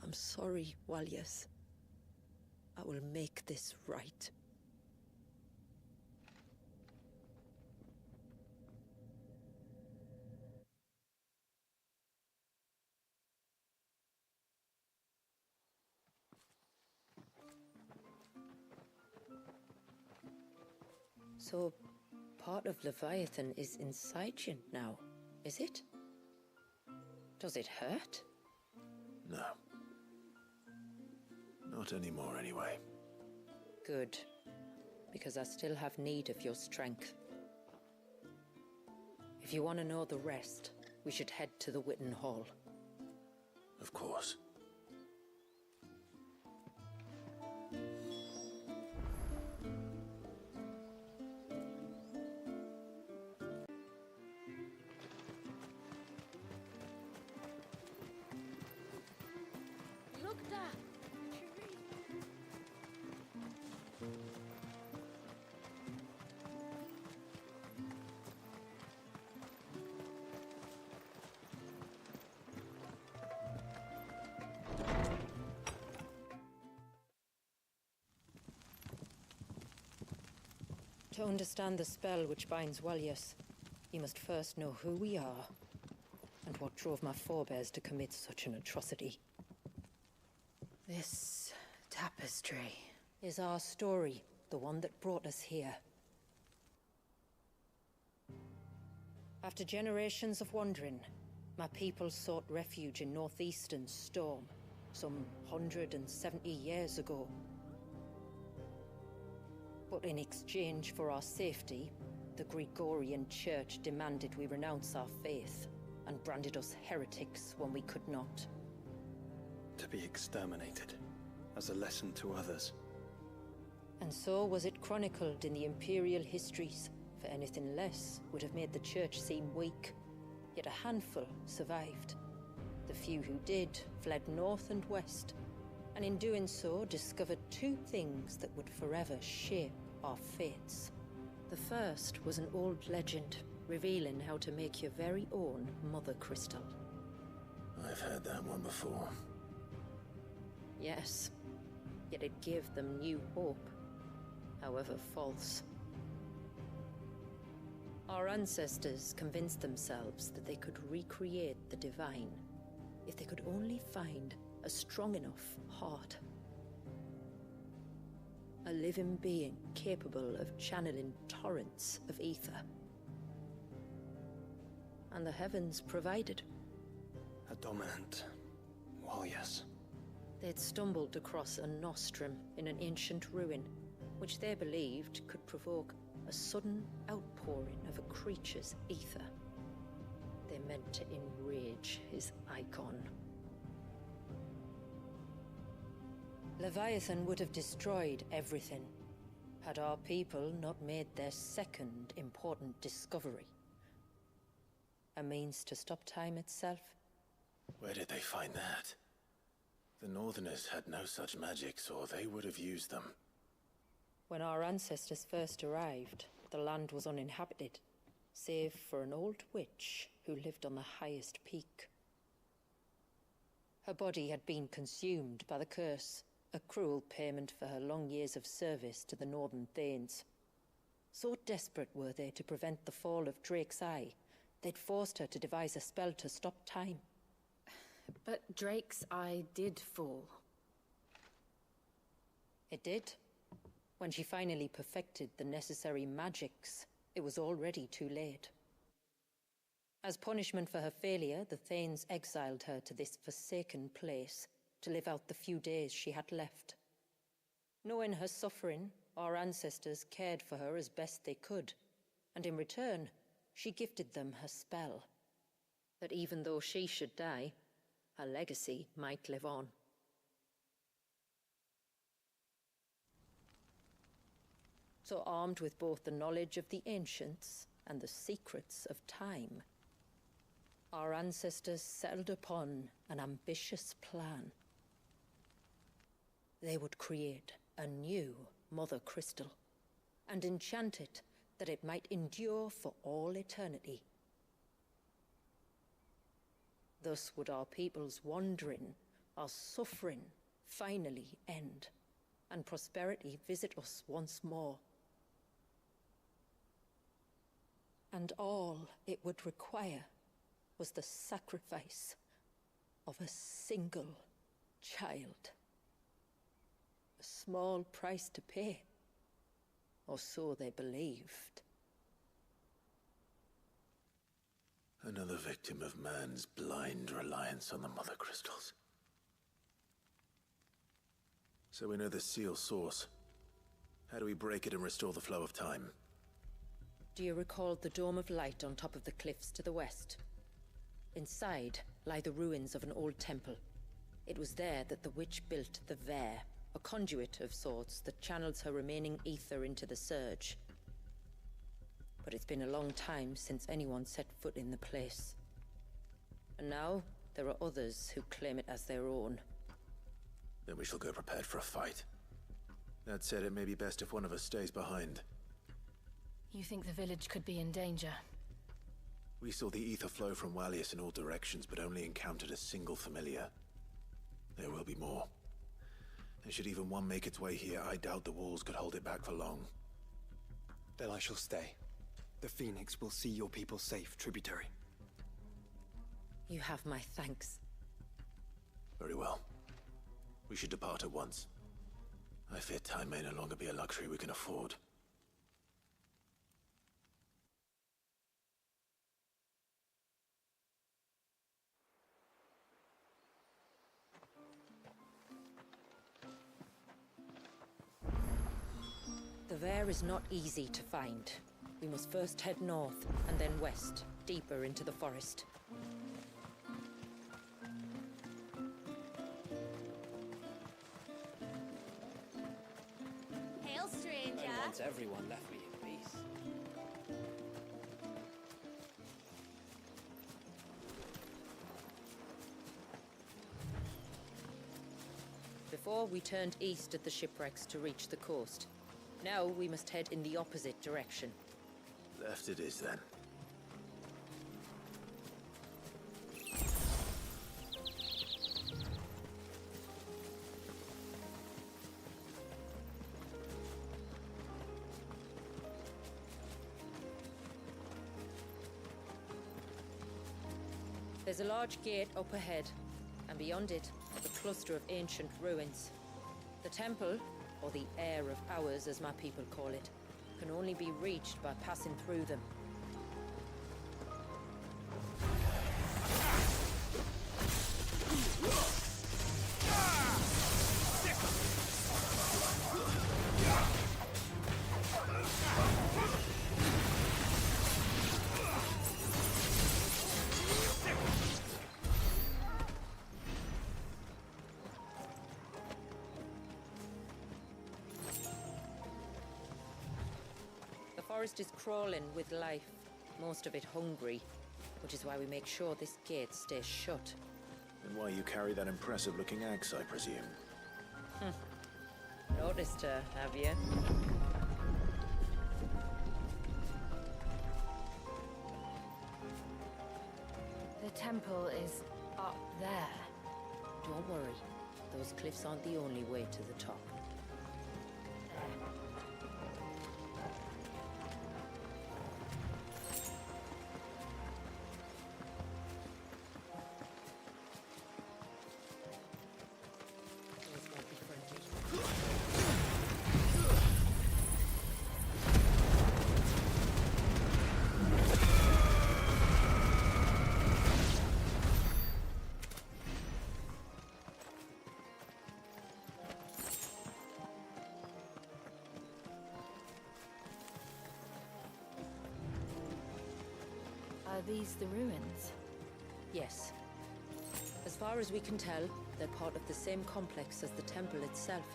I'm sorry, Walius. I will make this right. So, part of Leviathan is inside you now, is it? Does it hurt? No. Not anymore, anyway. Good. Because I still have need of your strength. If you want to know the rest, we should head to the Witten Hall. Of course. Look, Dad. To understand the spell which binds Walius, you must first know who we are, and what drove my forebears to commit such an atrocity. This tapestry is our story, the one that brought us here. After generations of wandering, my people sought refuge in northeastern Storm, some 170 years ago. But in exchange for our safety, the Gregorian Church demanded we renounce our faith, and branded us heretics when we could not. To be exterminated, as a lesson to others. And so was it chronicled in the Imperial histories, for anything less would have made the Church seem weak. Yet a handful survived. The few who did fled north and west, and in doing so discovered two things that would forever shape our fates. The first was an old legend, revealing how to make your very own Mother Crystal. I've heard that one before. Yes, yet it gave them new hope, however false. Our ancestors convinced themselves that they could recreate the divine if they could only find a strong enough heart. A living being capable of channeling torrents of ether. And the heavens provided. A dominant. Well, yes. They'd stumbled across a nostrum in an ancient ruin, which they believed could provoke a sudden outpouring of a creature's ether. They meant to enrage his Eikon. Leviathan would have destroyed everything, had our people not made their second important discovery. A means to stop time itself. Where did they find that? The Northerners had no such magics, or they would have used them. When our ancestors first arrived, the land was uninhabited, save for an old witch who lived on the highest peak. Her body had been consumed by the curse, a cruel payment for her long years of service to the Northern Thanes. So desperate were they to prevent the fall of Drake's Eye, they'd forced her to devise a spell to stop time. But Drake's Eye did fall. It did. When she finally perfected the necessary magics, it was already too late. As punishment for her failure, the Thanes exiled her to this forsaken place to live out the few days she had left. Knowing her suffering, our ancestors cared for her as best they could, and in return, she gifted them her spell. That even though she should die, her legacy might live on. So armed with both the knowledge of the ancients and the secrets of time, our ancestors settled upon an ambitious plan. They would create a new Mother Crystal, and enchant it that it might endure for all eternity. Thus would our people's wandering, our suffering, finally end, and prosperity visit us once more. And all it would require was the sacrifice of a single child. A small price to pay, or so they believed. Another victim of man's blind reliance on the Mother Crystals. So we know the seal source. How do we break it and restore the flow of time? Do you recall the dome of light on top of the cliffs to the west? Inside lie the ruins of an old temple. It was there that the witch built the Ver, a conduit of sorts that channels her remaining ether into the surge. But it's been a long time since anyone set foot in the place. And now, there are others who claim it as their own. Then we shall go prepared for a fight. That said, it may be best if one of us stays behind. You think the village could be in danger? We saw the ether flow from Wallius in all directions, but only encountered a single familiar. There will be more. And should even one make its way here, I doubt the walls could hold it back for long. Then I shall stay. The Phoenix will see your people safe, tributary. You have my thanks. Very well. We should depart at once. I fear time may no longer be a luxury we can afford. The Ver is not easy to find. We must first head north, and then west, deeper into the forest. Hail, stranger! I want everyone left me in peace. Before, we turned east at the shipwrecks to reach the coast. Now we must head in the opposite direction. Left it is, then. There's a large gate up ahead, and beyond it, a cluster of ancient ruins. The temple, or the Heir of Hours as my people call it, can only be reached by passing through them. The forest is crawling with life, most of it hungry, which is why we make sure this gate stays shut. And why you carry that impressive-looking axe, I presume. Noticed her, have you? The temple is up there. Don't worry. Those cliffs aren't the only way to the top. Are these the ruins? Yes. As far as we can tell, they're part of the same complex as the temple itself.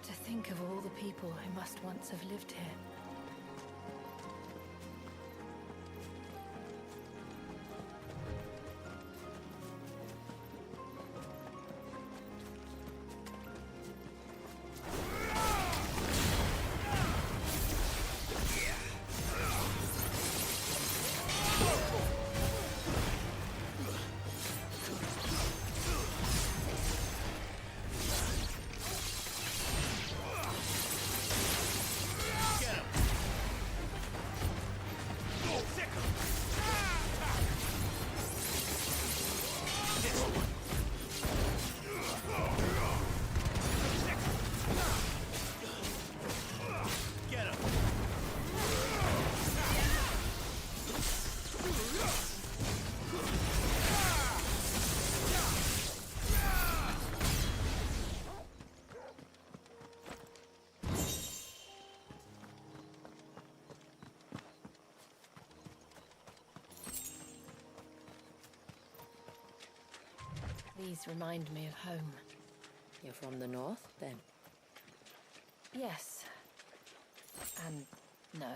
To think of all the people who must once have lived here. These remind me of home. You're from the north, then? Yes. And no.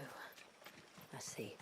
I see.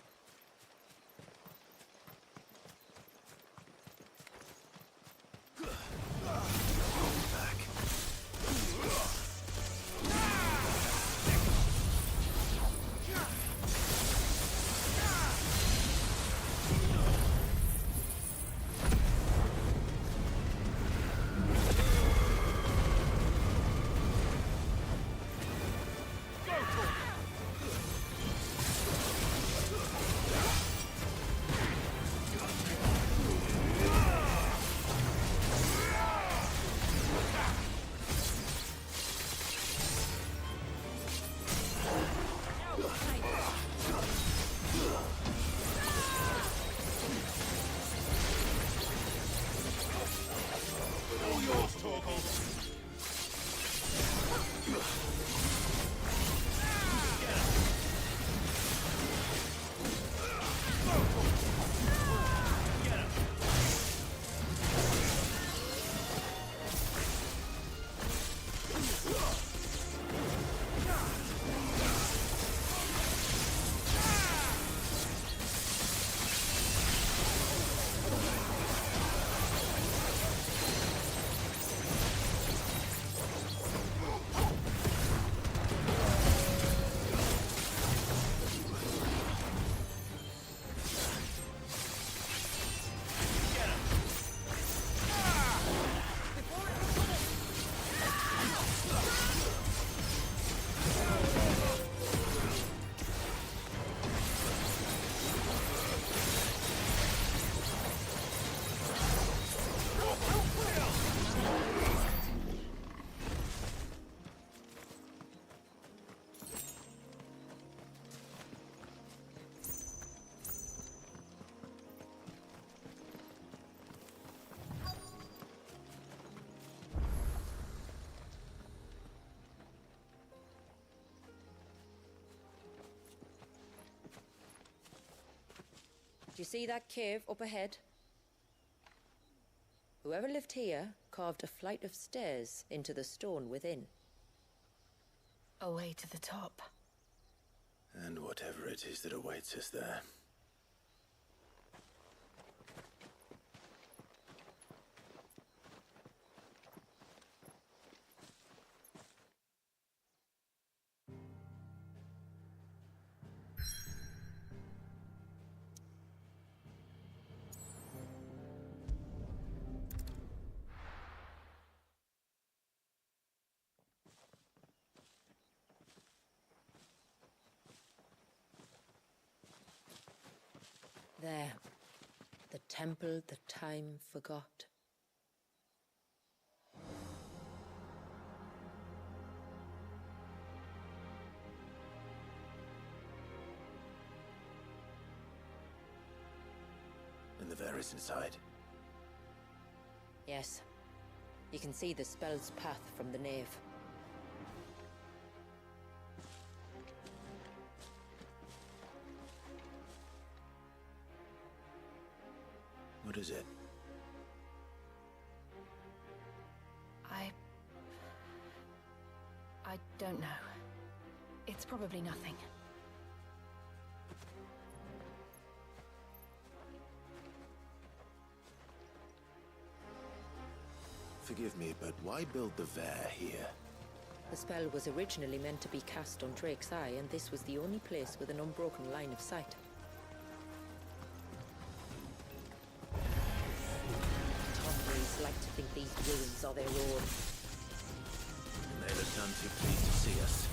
Do you see that cave up ahead? Whoever lived here carved a flight of stairs into the stone within. A way to the top. And whatever it is that awaits us there. There. The temple the time forgot. And the Varys inside? Yes. You can see the spell's path from the nave. What is it? I don't know. It's probably nothing. Forgive me, but why build the Vare here? The spell was originally meant to be cast on Drake's Eye, and this was the only place with an unbroken line of sight. Tomboys like to think these ruins are their own. They look none too pleased to see us.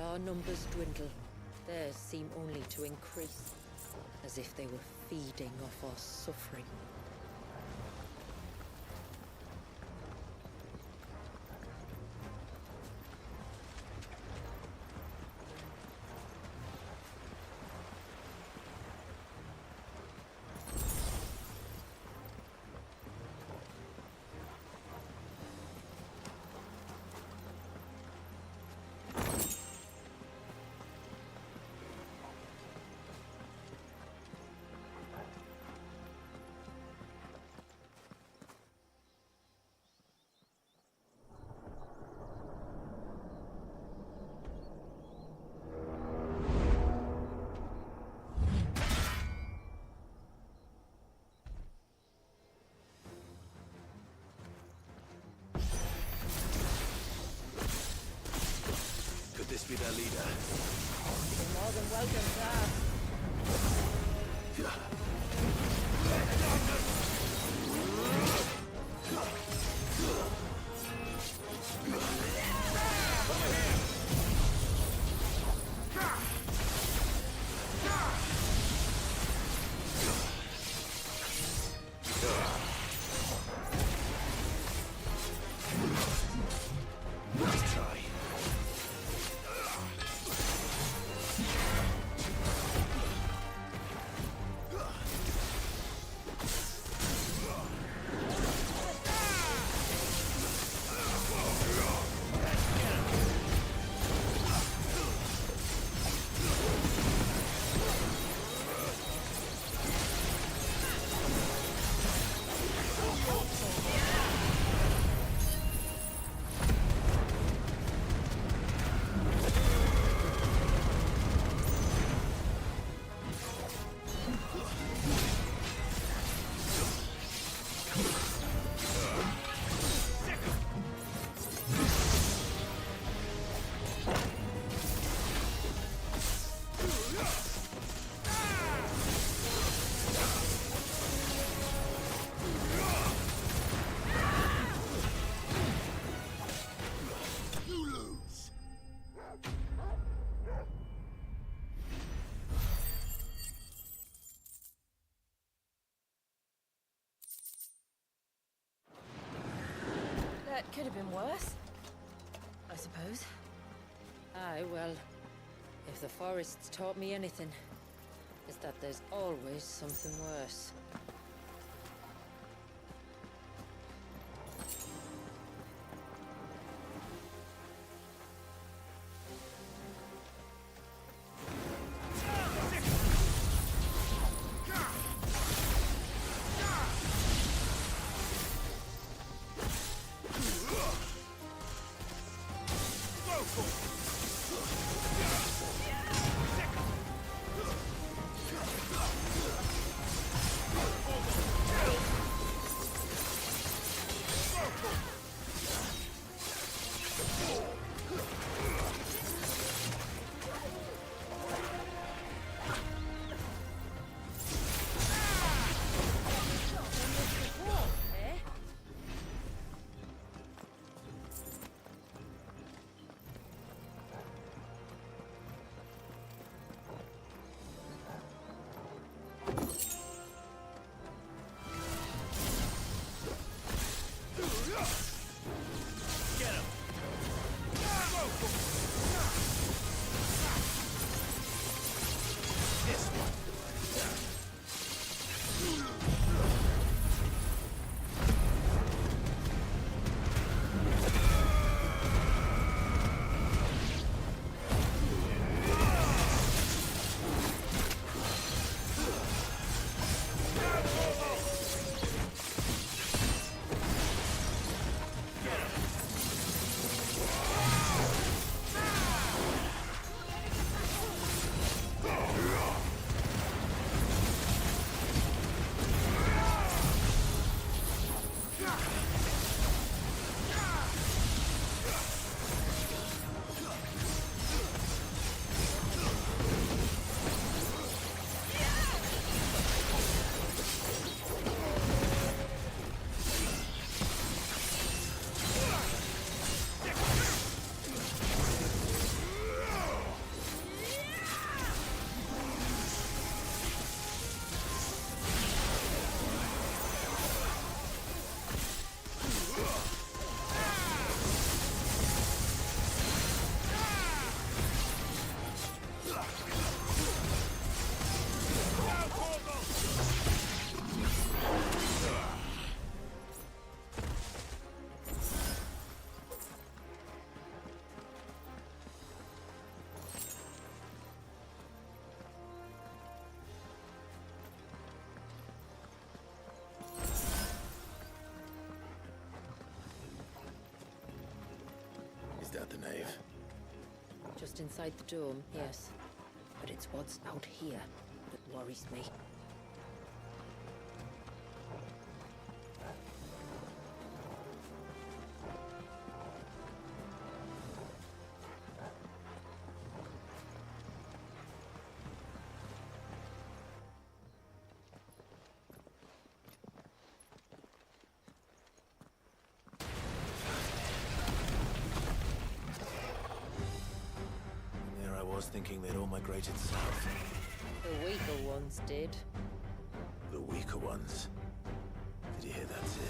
Our numbers dwindle, theirs seem only to increase, as if they were feeding off our suffering. This be their leader. You're more than welcome to ask. Could have been worse, I suppose. Aye, well, if the forest's taught me anything, it's that there's always something worse. Is that the nave? Just inside the dome, yes. But it's what's out here that worries me. Thinking they'd all migrated south. The weaker ones did. The weaker ones? Did you hear that, Sid?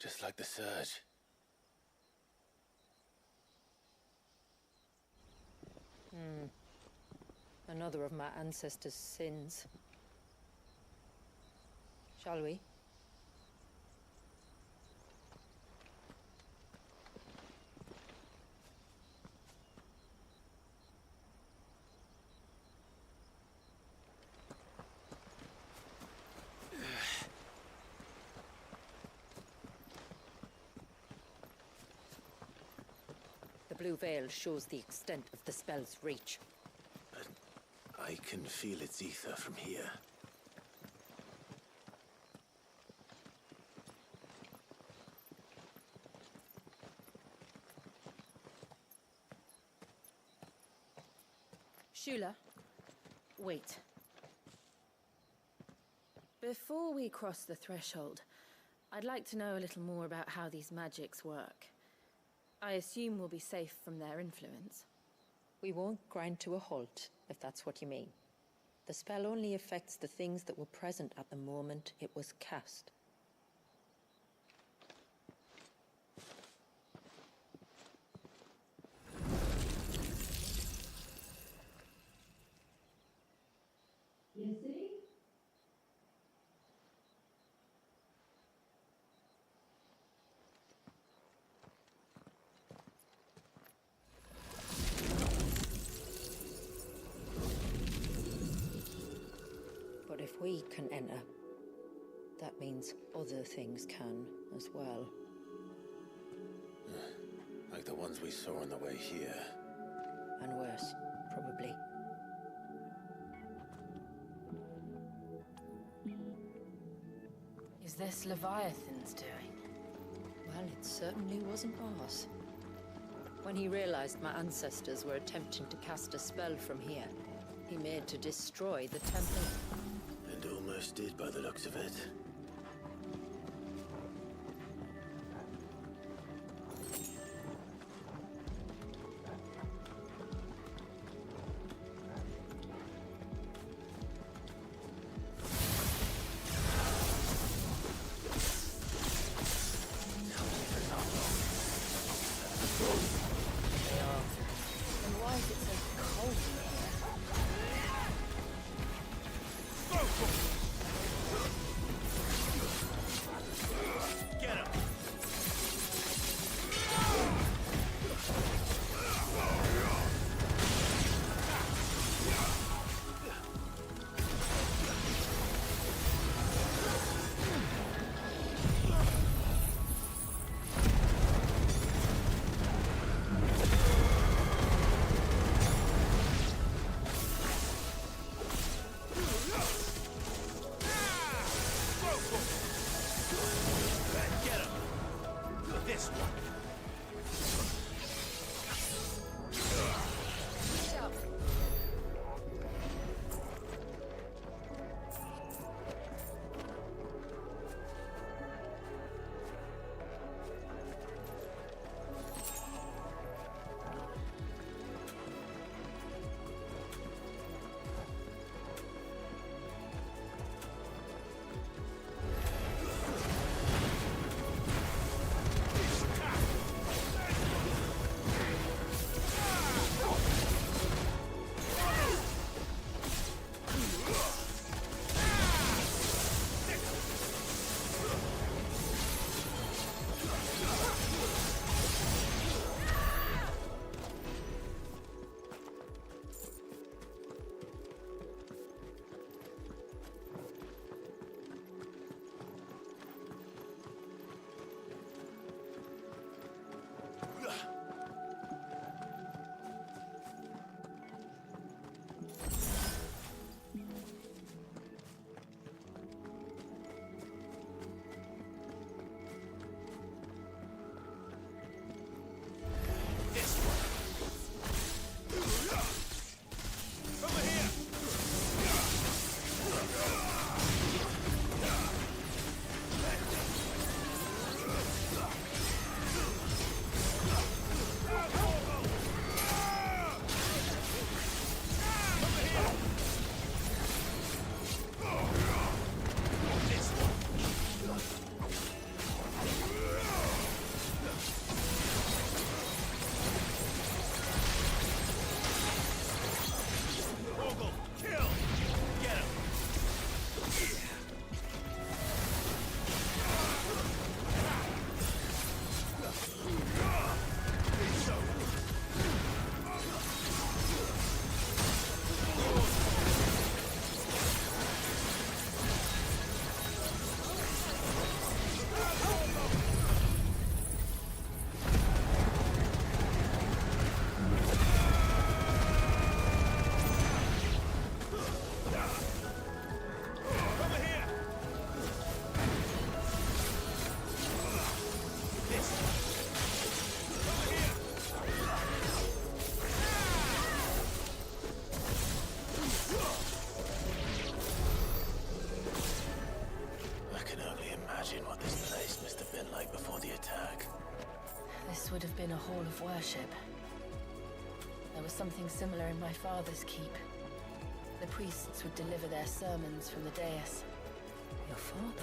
Just like the surge. Another of my ancestors' sins. Shall we? The blue veil shows the extent of the spell's reach. But I can feel its ether from here. Shula, wait. Before we cross the threshold, I'd like to know a little more about how these magics work. I assume we'll be safe from their influence. We won't grind to a halt, if that's what you mean. The spell only affects the things that were present at the moment it was cast. But if we can enter, that means other things can as well. Like the ones we saw on the way here. And worse, probably. Is this Leviathan's doing? Well, it certainly wasn't ours. When he realized my ancestors were attempting to cast a spell from here, he made to destroy the temple. And almost did by the looks of it. night before the attack. This would have been a hall of worship. There was something similar in my father's keep. The priests would deliver their sermons from the dais. Your father?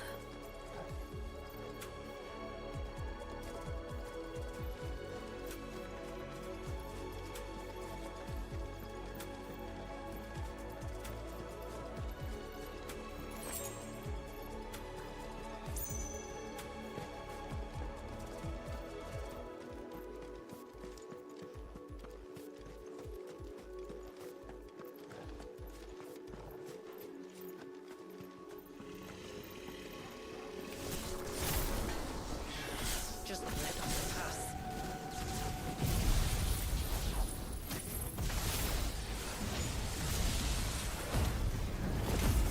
Just let us pass.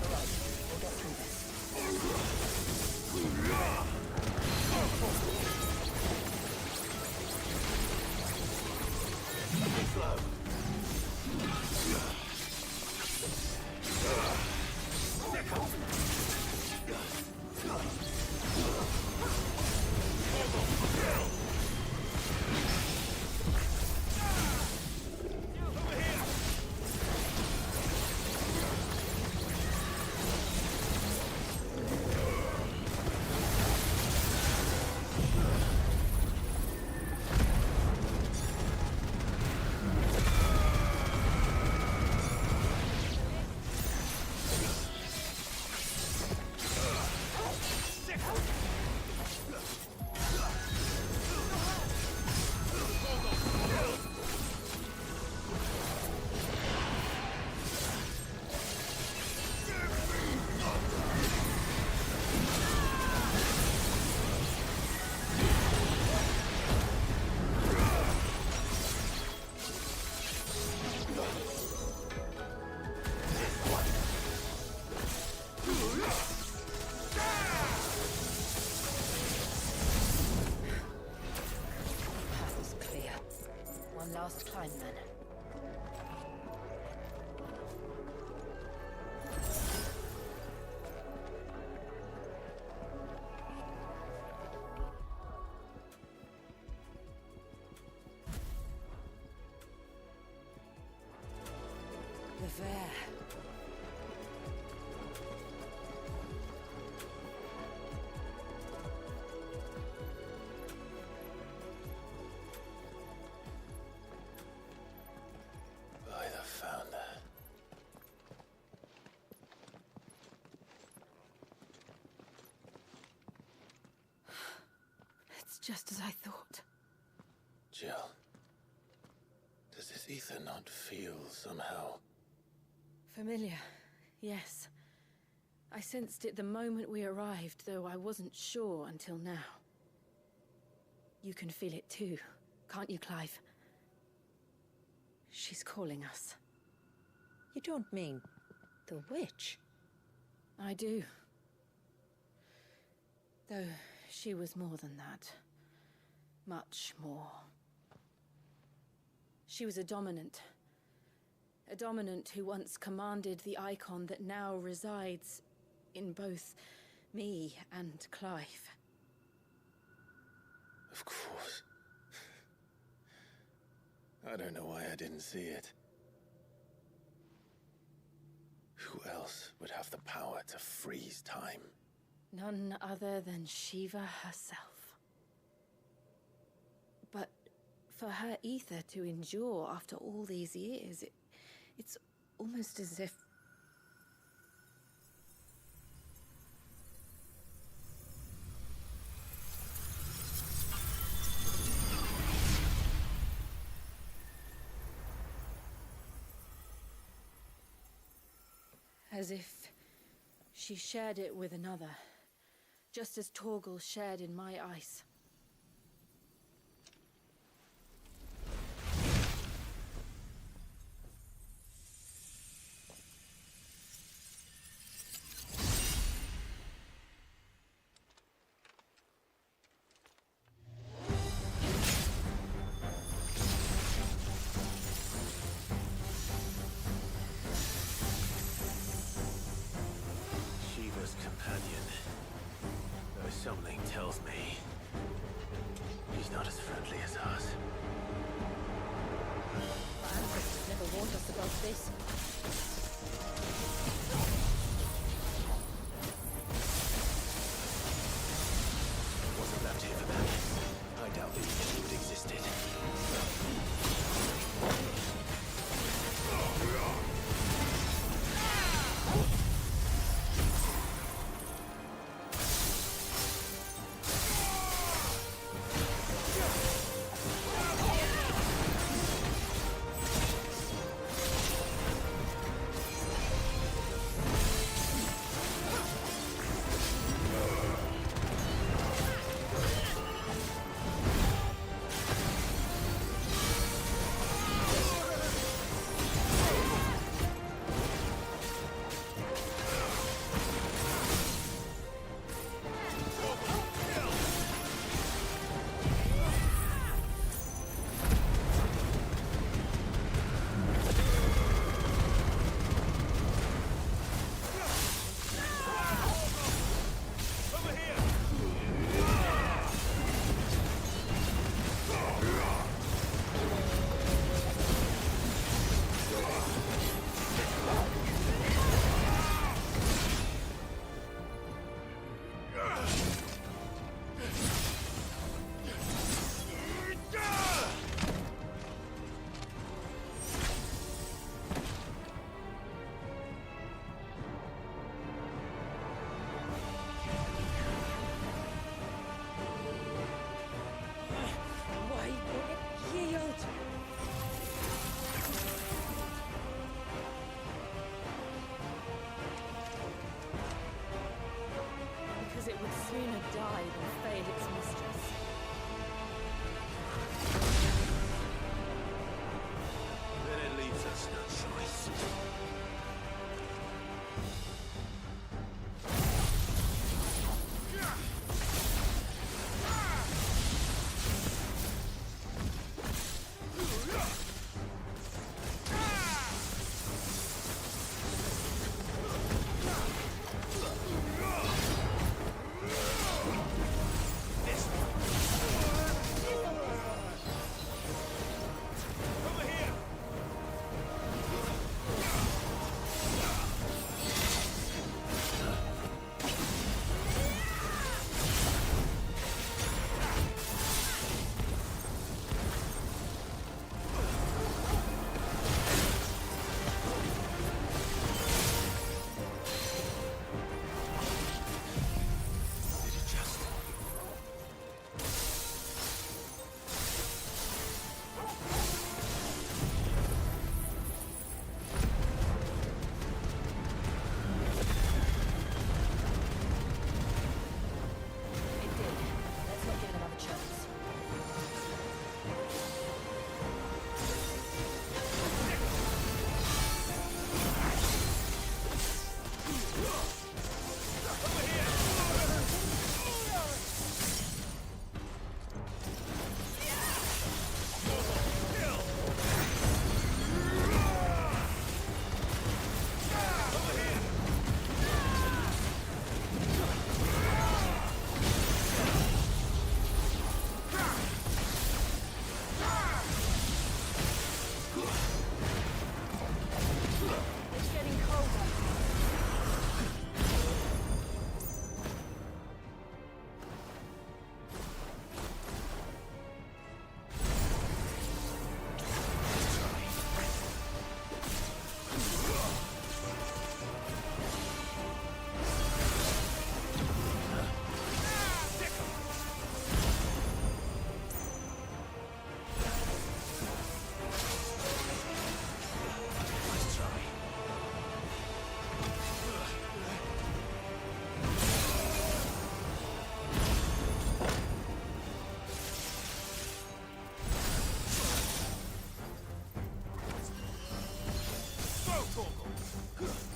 All right, we'll get through this. Last climb, then. The fair. Just as I thought. Jill, does this ether not feel somehow? Familiar, yes. I sensed it the moment we arrived, though I wasn't sure until now. You can feel it too, can't you, Clive? She's calling us. You don't mean the witch? I do. Though she was more than that. Much more. She was a dominant. A dominant who once commanded the Eikon that now resides in both me and Clive. Of course. I don't know why I didn't see it. Who else would have the power to freeze time? None other than Shiva herself. But for her ether to endure after all these years, it's almost as if... As if she shared it with another, just as Torgal shared in my ice. Shiva's companion. Though something tells me It's not as friendly as ours. My ancestors never warned us about this. It wasn't left here for that. I doubt they knew it existed. It would sooner die than fail its mistress. Then it leaves us no choice.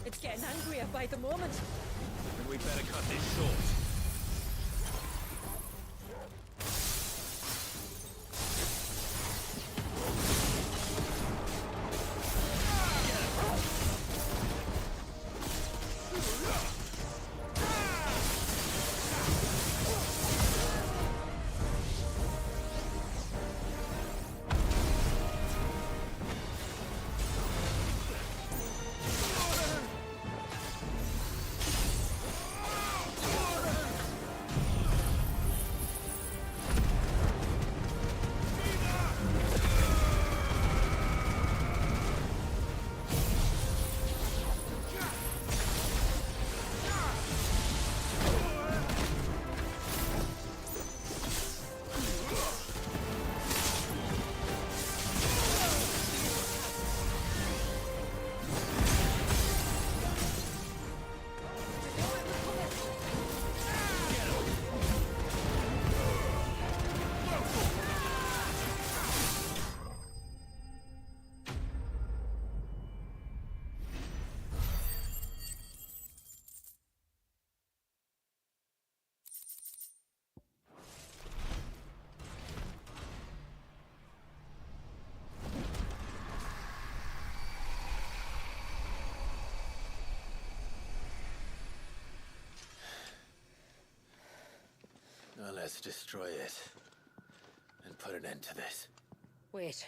It's getting angrier by the moment. Then we better cut this short. destroy it and put an end to this. Wait.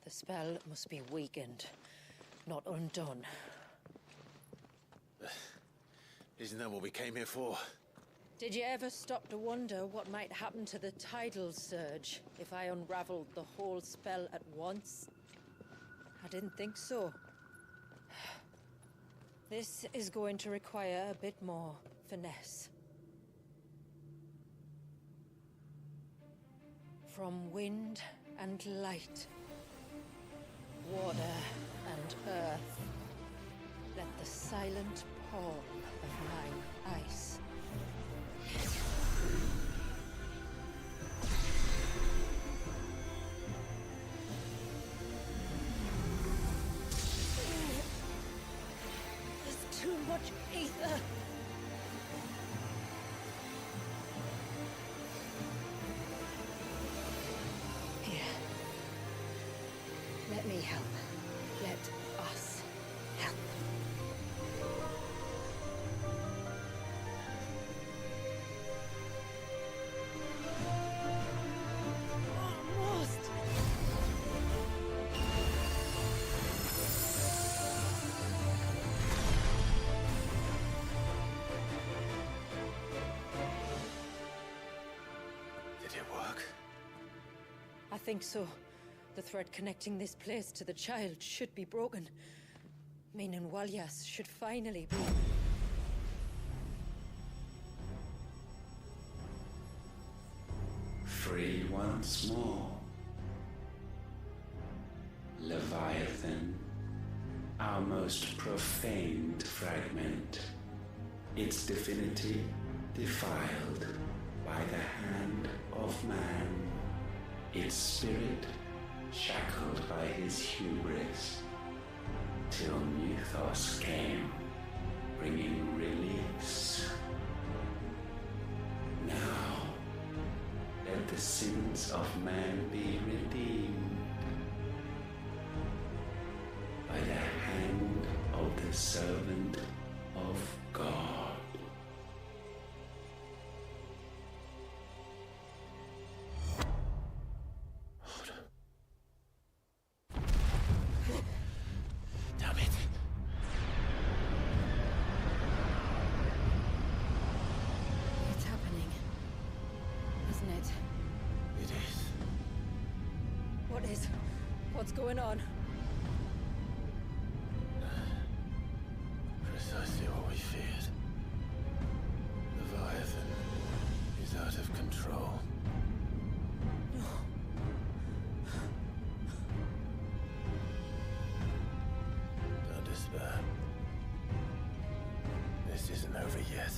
The spell must be weakened, not undone. Isn't that what we came here for? Did you ever stop to wonder what might happen to the tidal surge if I unraveled the whole spell at once? I didn't think so. This is going to require a bit more finesse. From wind and light, water and earth, let the silent palm of mine ice There's too much ether. Here. Let me help. Let us help. Almost. Did it work? I think so. The thread connecting this place to the child should be broken. Meaning Walyas should finally be... Free once more. Leviathan, our most profaned fragment, its divinity defiled by the hand of man, its spirit shackled by his hubris, till Mythos came, bringing release. Now, let the sins of man be redeemed by the hand of the servant of God. Damn it. It's happening. Isn't it? It is. What is? What's going on? Precisely what we feared. Leviathan is out of control. Don't despair. This isn't over yet.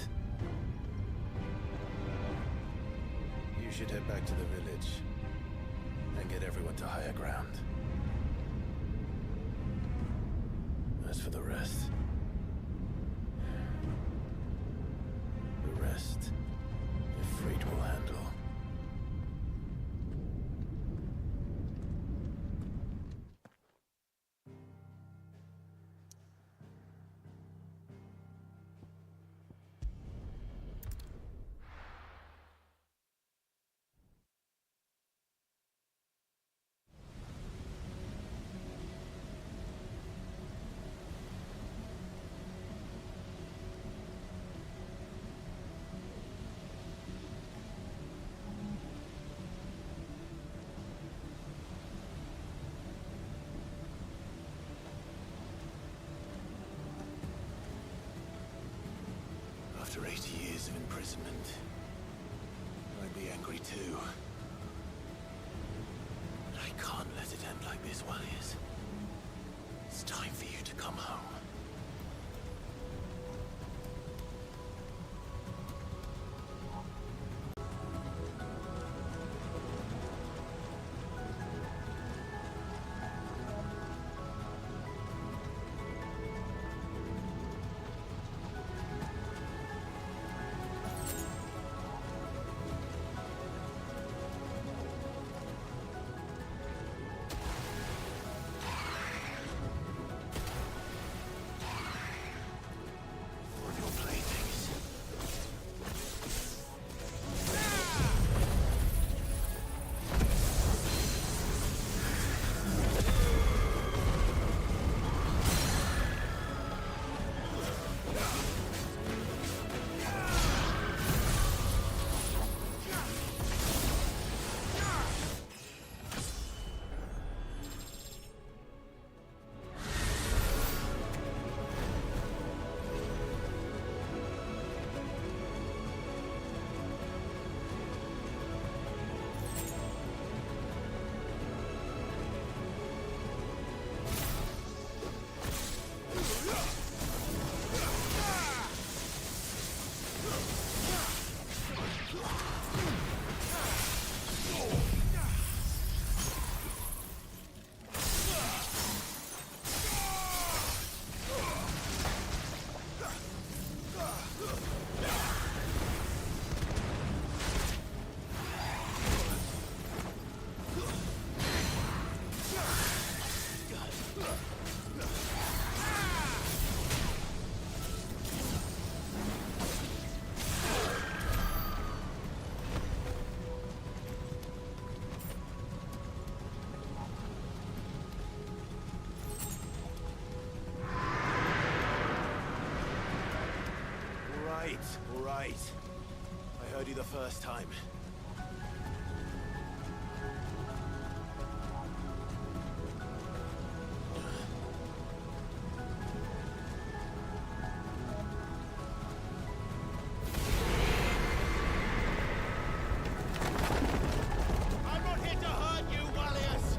You should head back to the village and get everyone to higher ground. As for the rest, Ifrit will handle. After 80 years of imprisonment, I'd be angry too. But I can't let it end like this, Walyas. It's time for you to come home. all right. I heard you the first time. I'm not here to hurt you, Wallius!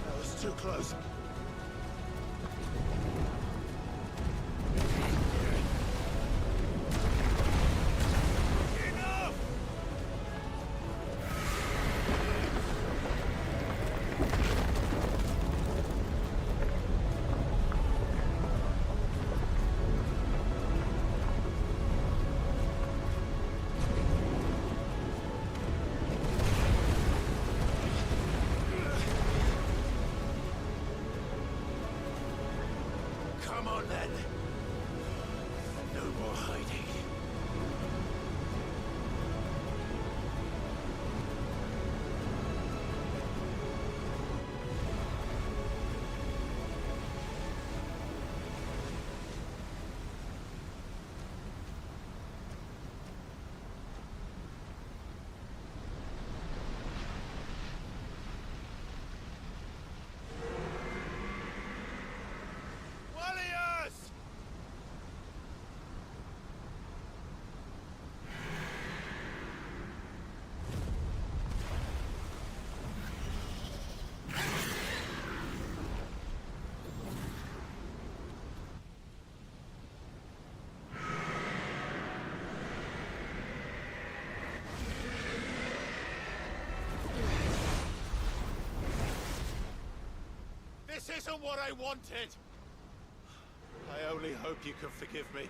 That was too close. Come on then. No more hiding. Wallius! This isn't what I wanted! I only hope you can forgive me.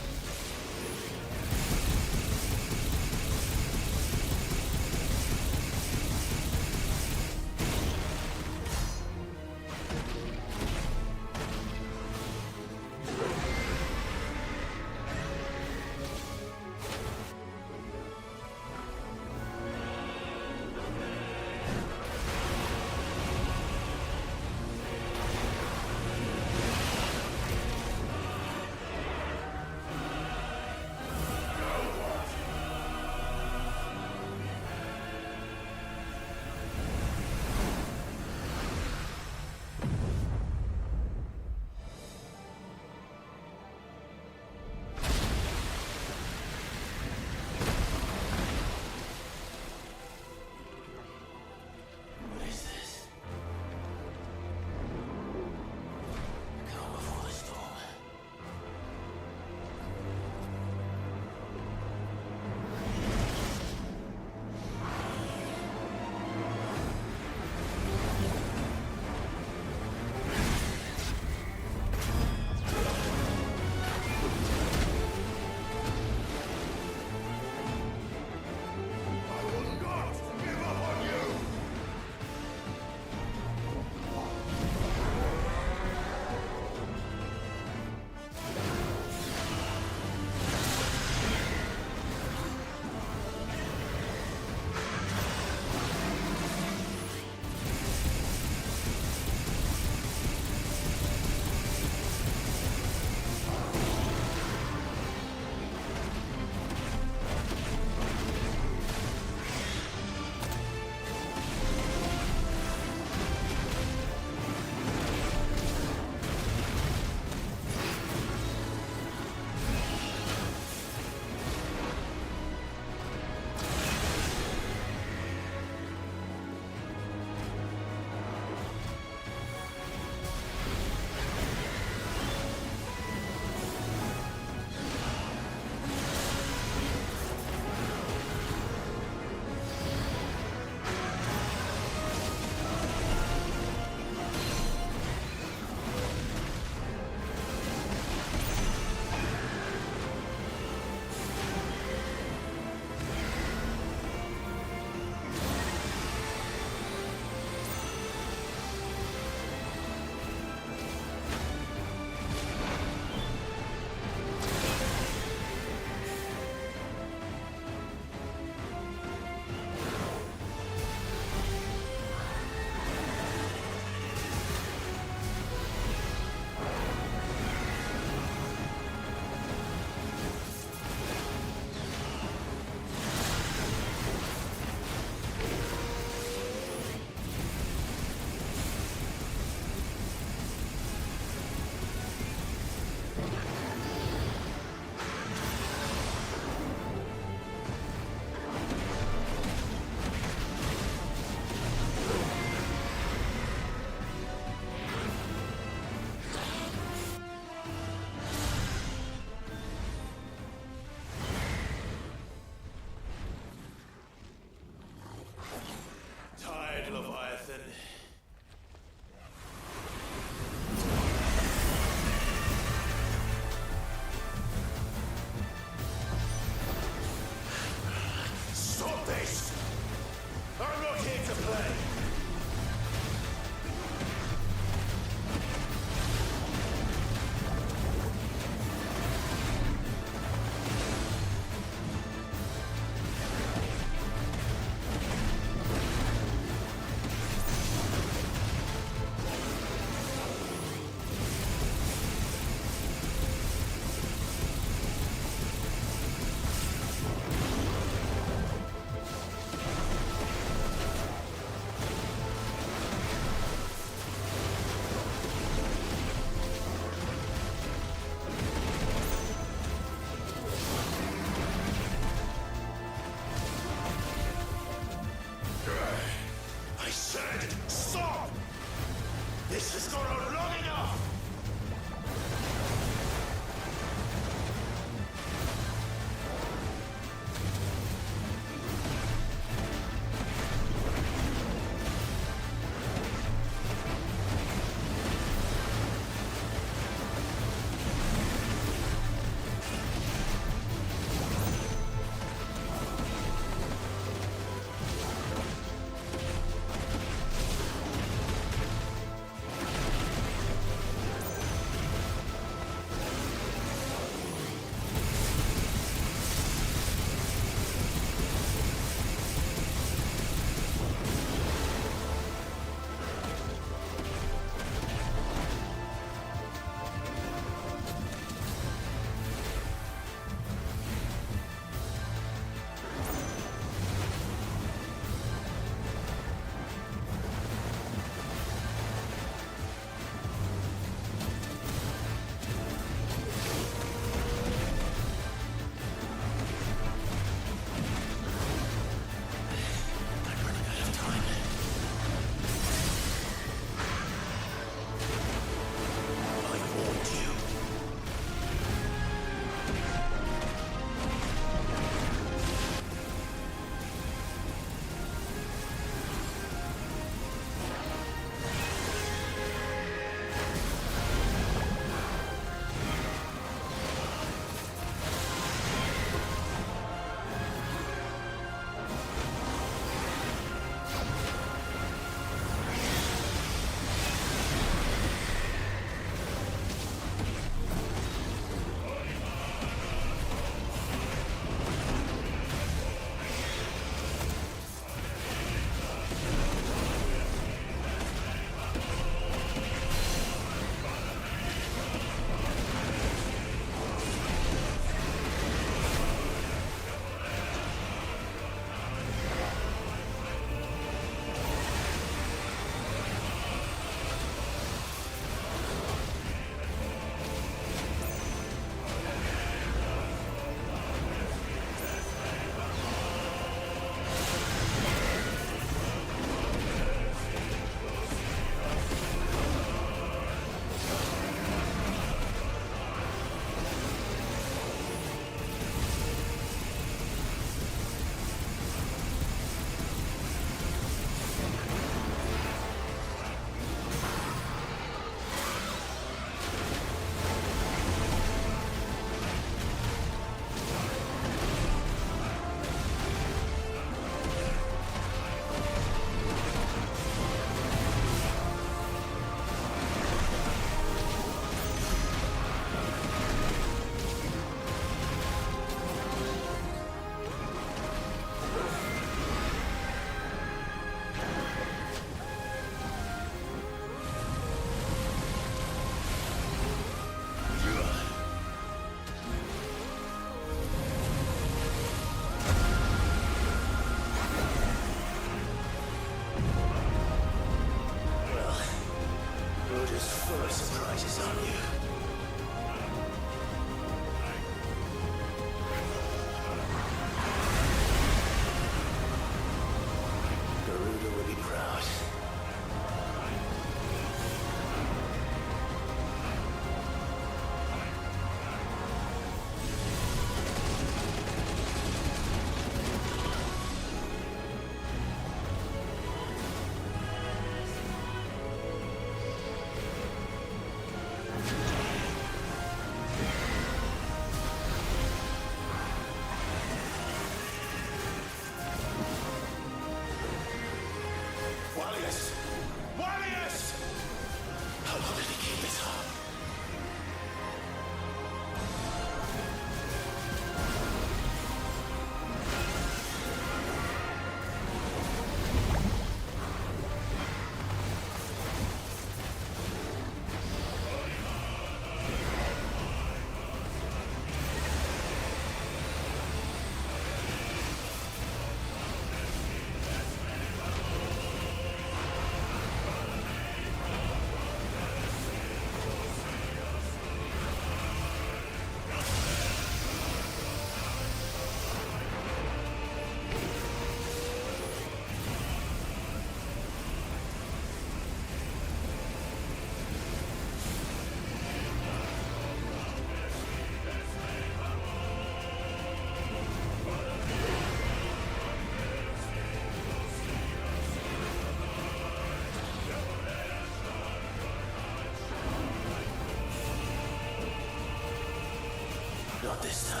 Not this time.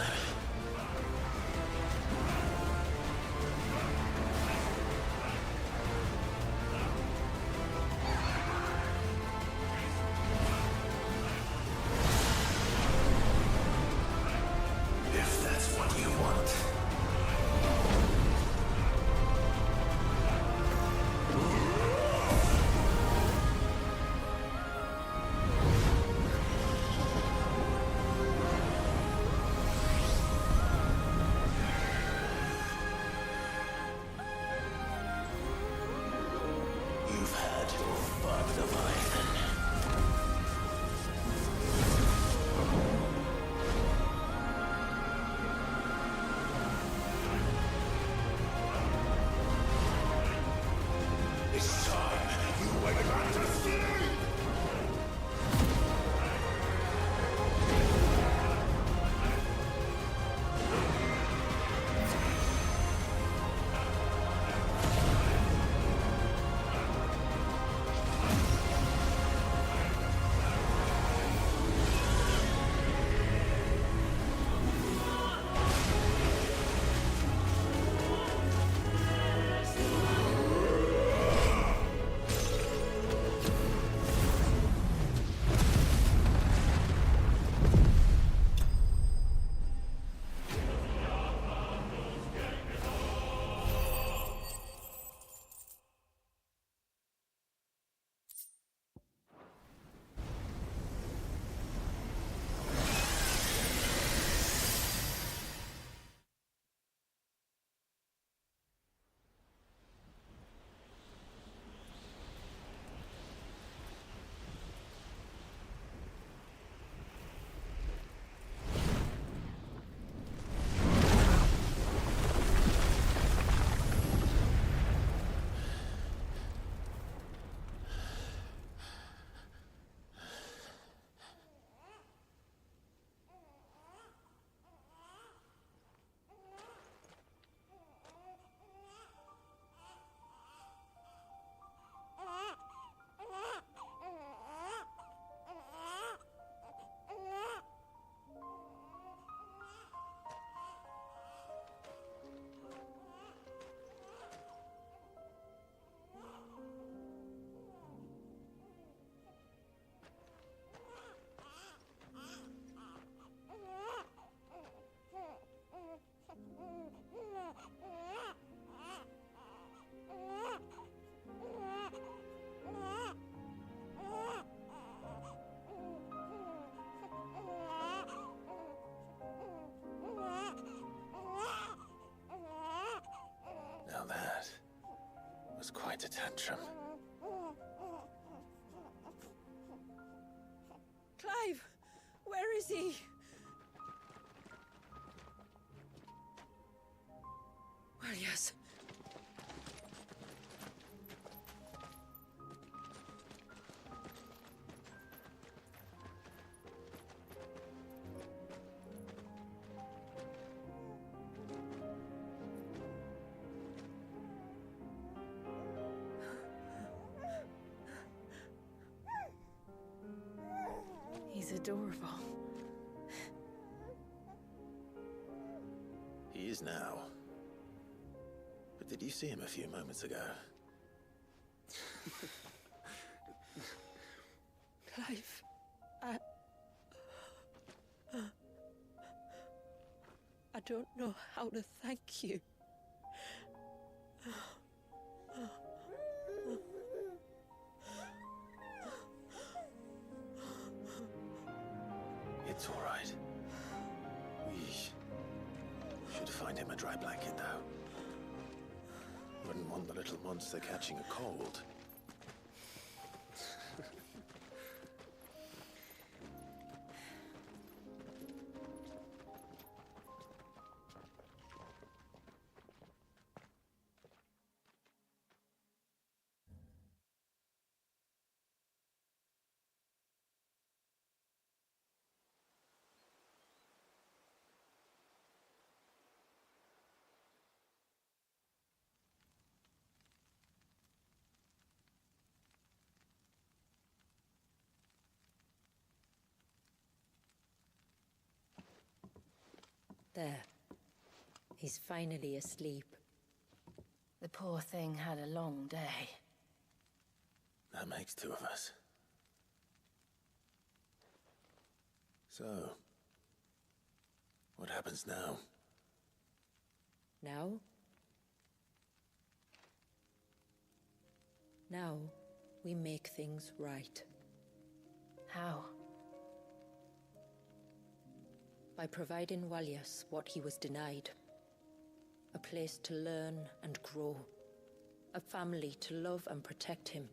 If that's what you want. You've had your fun, Leviathan. It's time you went back to sleep! Now that was quite a tantrum. Clive! Where is he? Well, yes. He's adorable. He is now. But did you see him a few moments ago? Clive, I don't know how to thank you. It's all right. We should find him a dry blanket, though. Wouldn't want the little monster catching a cold. There. He's finally asleep. The poor thing had a long day. That makes two of us. So, what happens now? Now? Now, we make things right. How? By providing Walias what he was denied. A place to learn and grow. A family to love and protect him.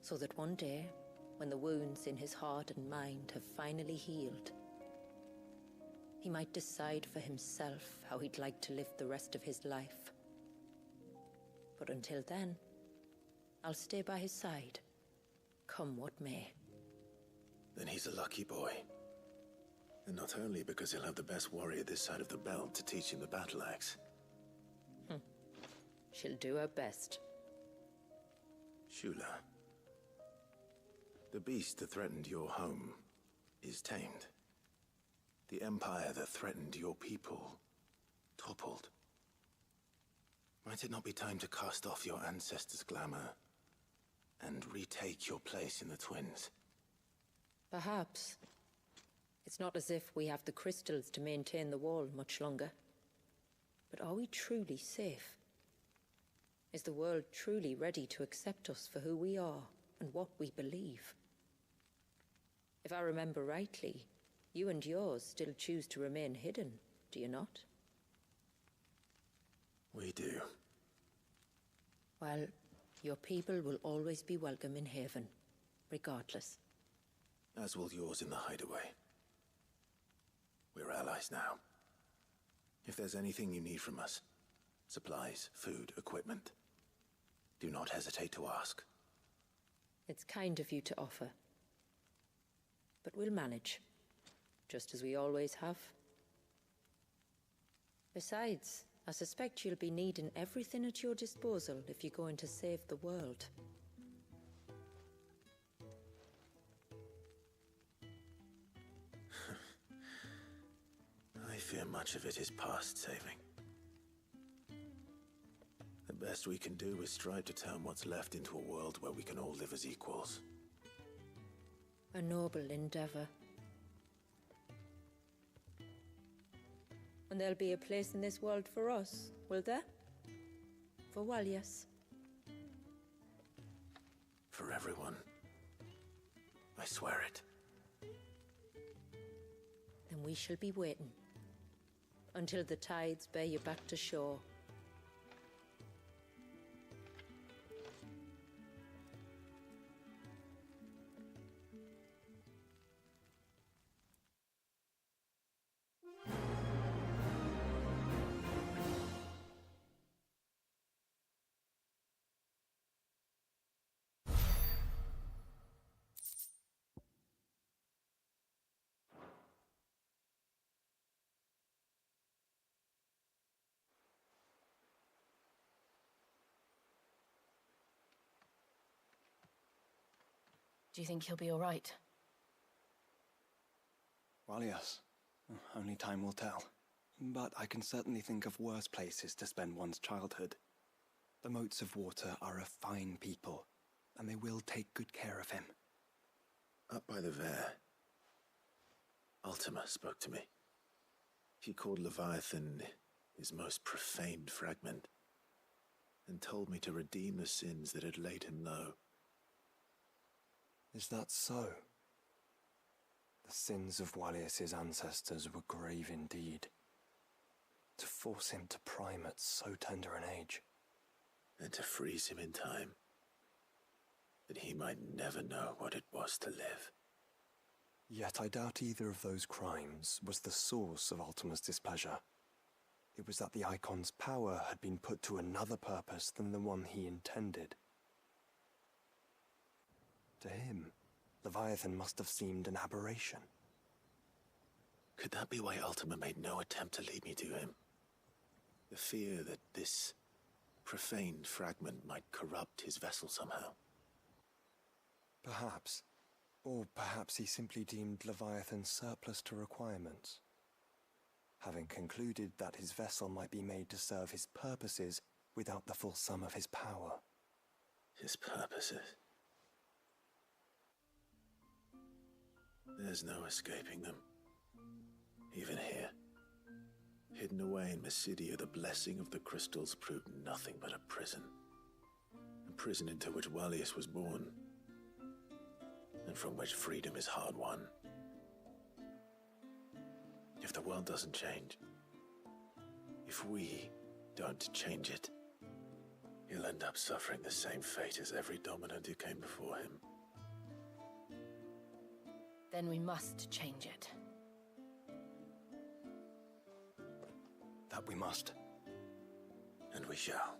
So that one day, when the wounds in his heart and mind have finally healed, he might decide for himself how he'd like to live the rest of his life. But until then, I'll stay by his side, come what may. Then he's a lucky boy. And not only because he'll have the best warrior this side of the belt to teach him the battle axe. She'll do her best. Shula. The beast that threatened your home is tamed. The empire that threatened your people toppled. Might it not be time to cast off your ancestors' glamour and retake your place in the Twins? Perhaps. It's not as if we have the crystals to maintain the wall much longer. But are we truly safe? Is the world truly ready to accept us for who we are and what we believe? If I remember rightly, you and yours still choose to remain hidden, do you not? We do. Well, your people will always be welcome in Haven, regardless. As will yours in the hideaway. We're allies now. If there's anything you need from us, supplies, food, equipment, do not hesitate to ask. It's kind of you to offer. But we'll manage, just as we always have. Besides, I suspect you'll be needing everything at your disposal if you're going to save the world. I fear much of it is past saving. The best we can do is strive to turn what's left into a world where we can all live as equals. A noble endeavor. And there'll be a place in this world for us, will there? For Walias. For everyone. I swear it. Then we shall be waiting. Until the tides bear you back to shore. Do you think he'll be all right? Well, yes. Only time will tell. But I can certainly think of worse places to spend one's childhood. The Moats of Water are a fine people, and they will take good care of him. Up by the Vare, Ultima spoke to me. He called Leviathan his most profaned fragment, and told me to redeem the sins that had laid him low. Is that so? The sins of Walias's ancestors were grave indeed. To force him to prime at so tender an age. And to freeze him in time, that he might never know what it was to live. Yet I doubt either of those crimes was the source of Ultima's displeasure. It was that the Eikons' power had been put to another purpose than the one he intended. To him, Leviathan must have seemed an aberration. Could that be why Ultima made no attempt to lead me to him? The fear that this profaned fragment might corrupt his vessel somehow. Perhaps. Or perhaps he simply deemed Leviathan surplus to requirements. having concluded that his vessel might be made to serve his purposes without the full sum of his power. His purposes? There's no escaping them. Even here. Hidden away in Mysidia, the blessing of the crystals proved nothing but a prison. A prison into which Wallius was born, and from which freedom is hard won. If the world doesn't change, if we don't change it, he'll end up suffering the same fate as every dominant who came before him. Then we must change it. That we must. And we shall.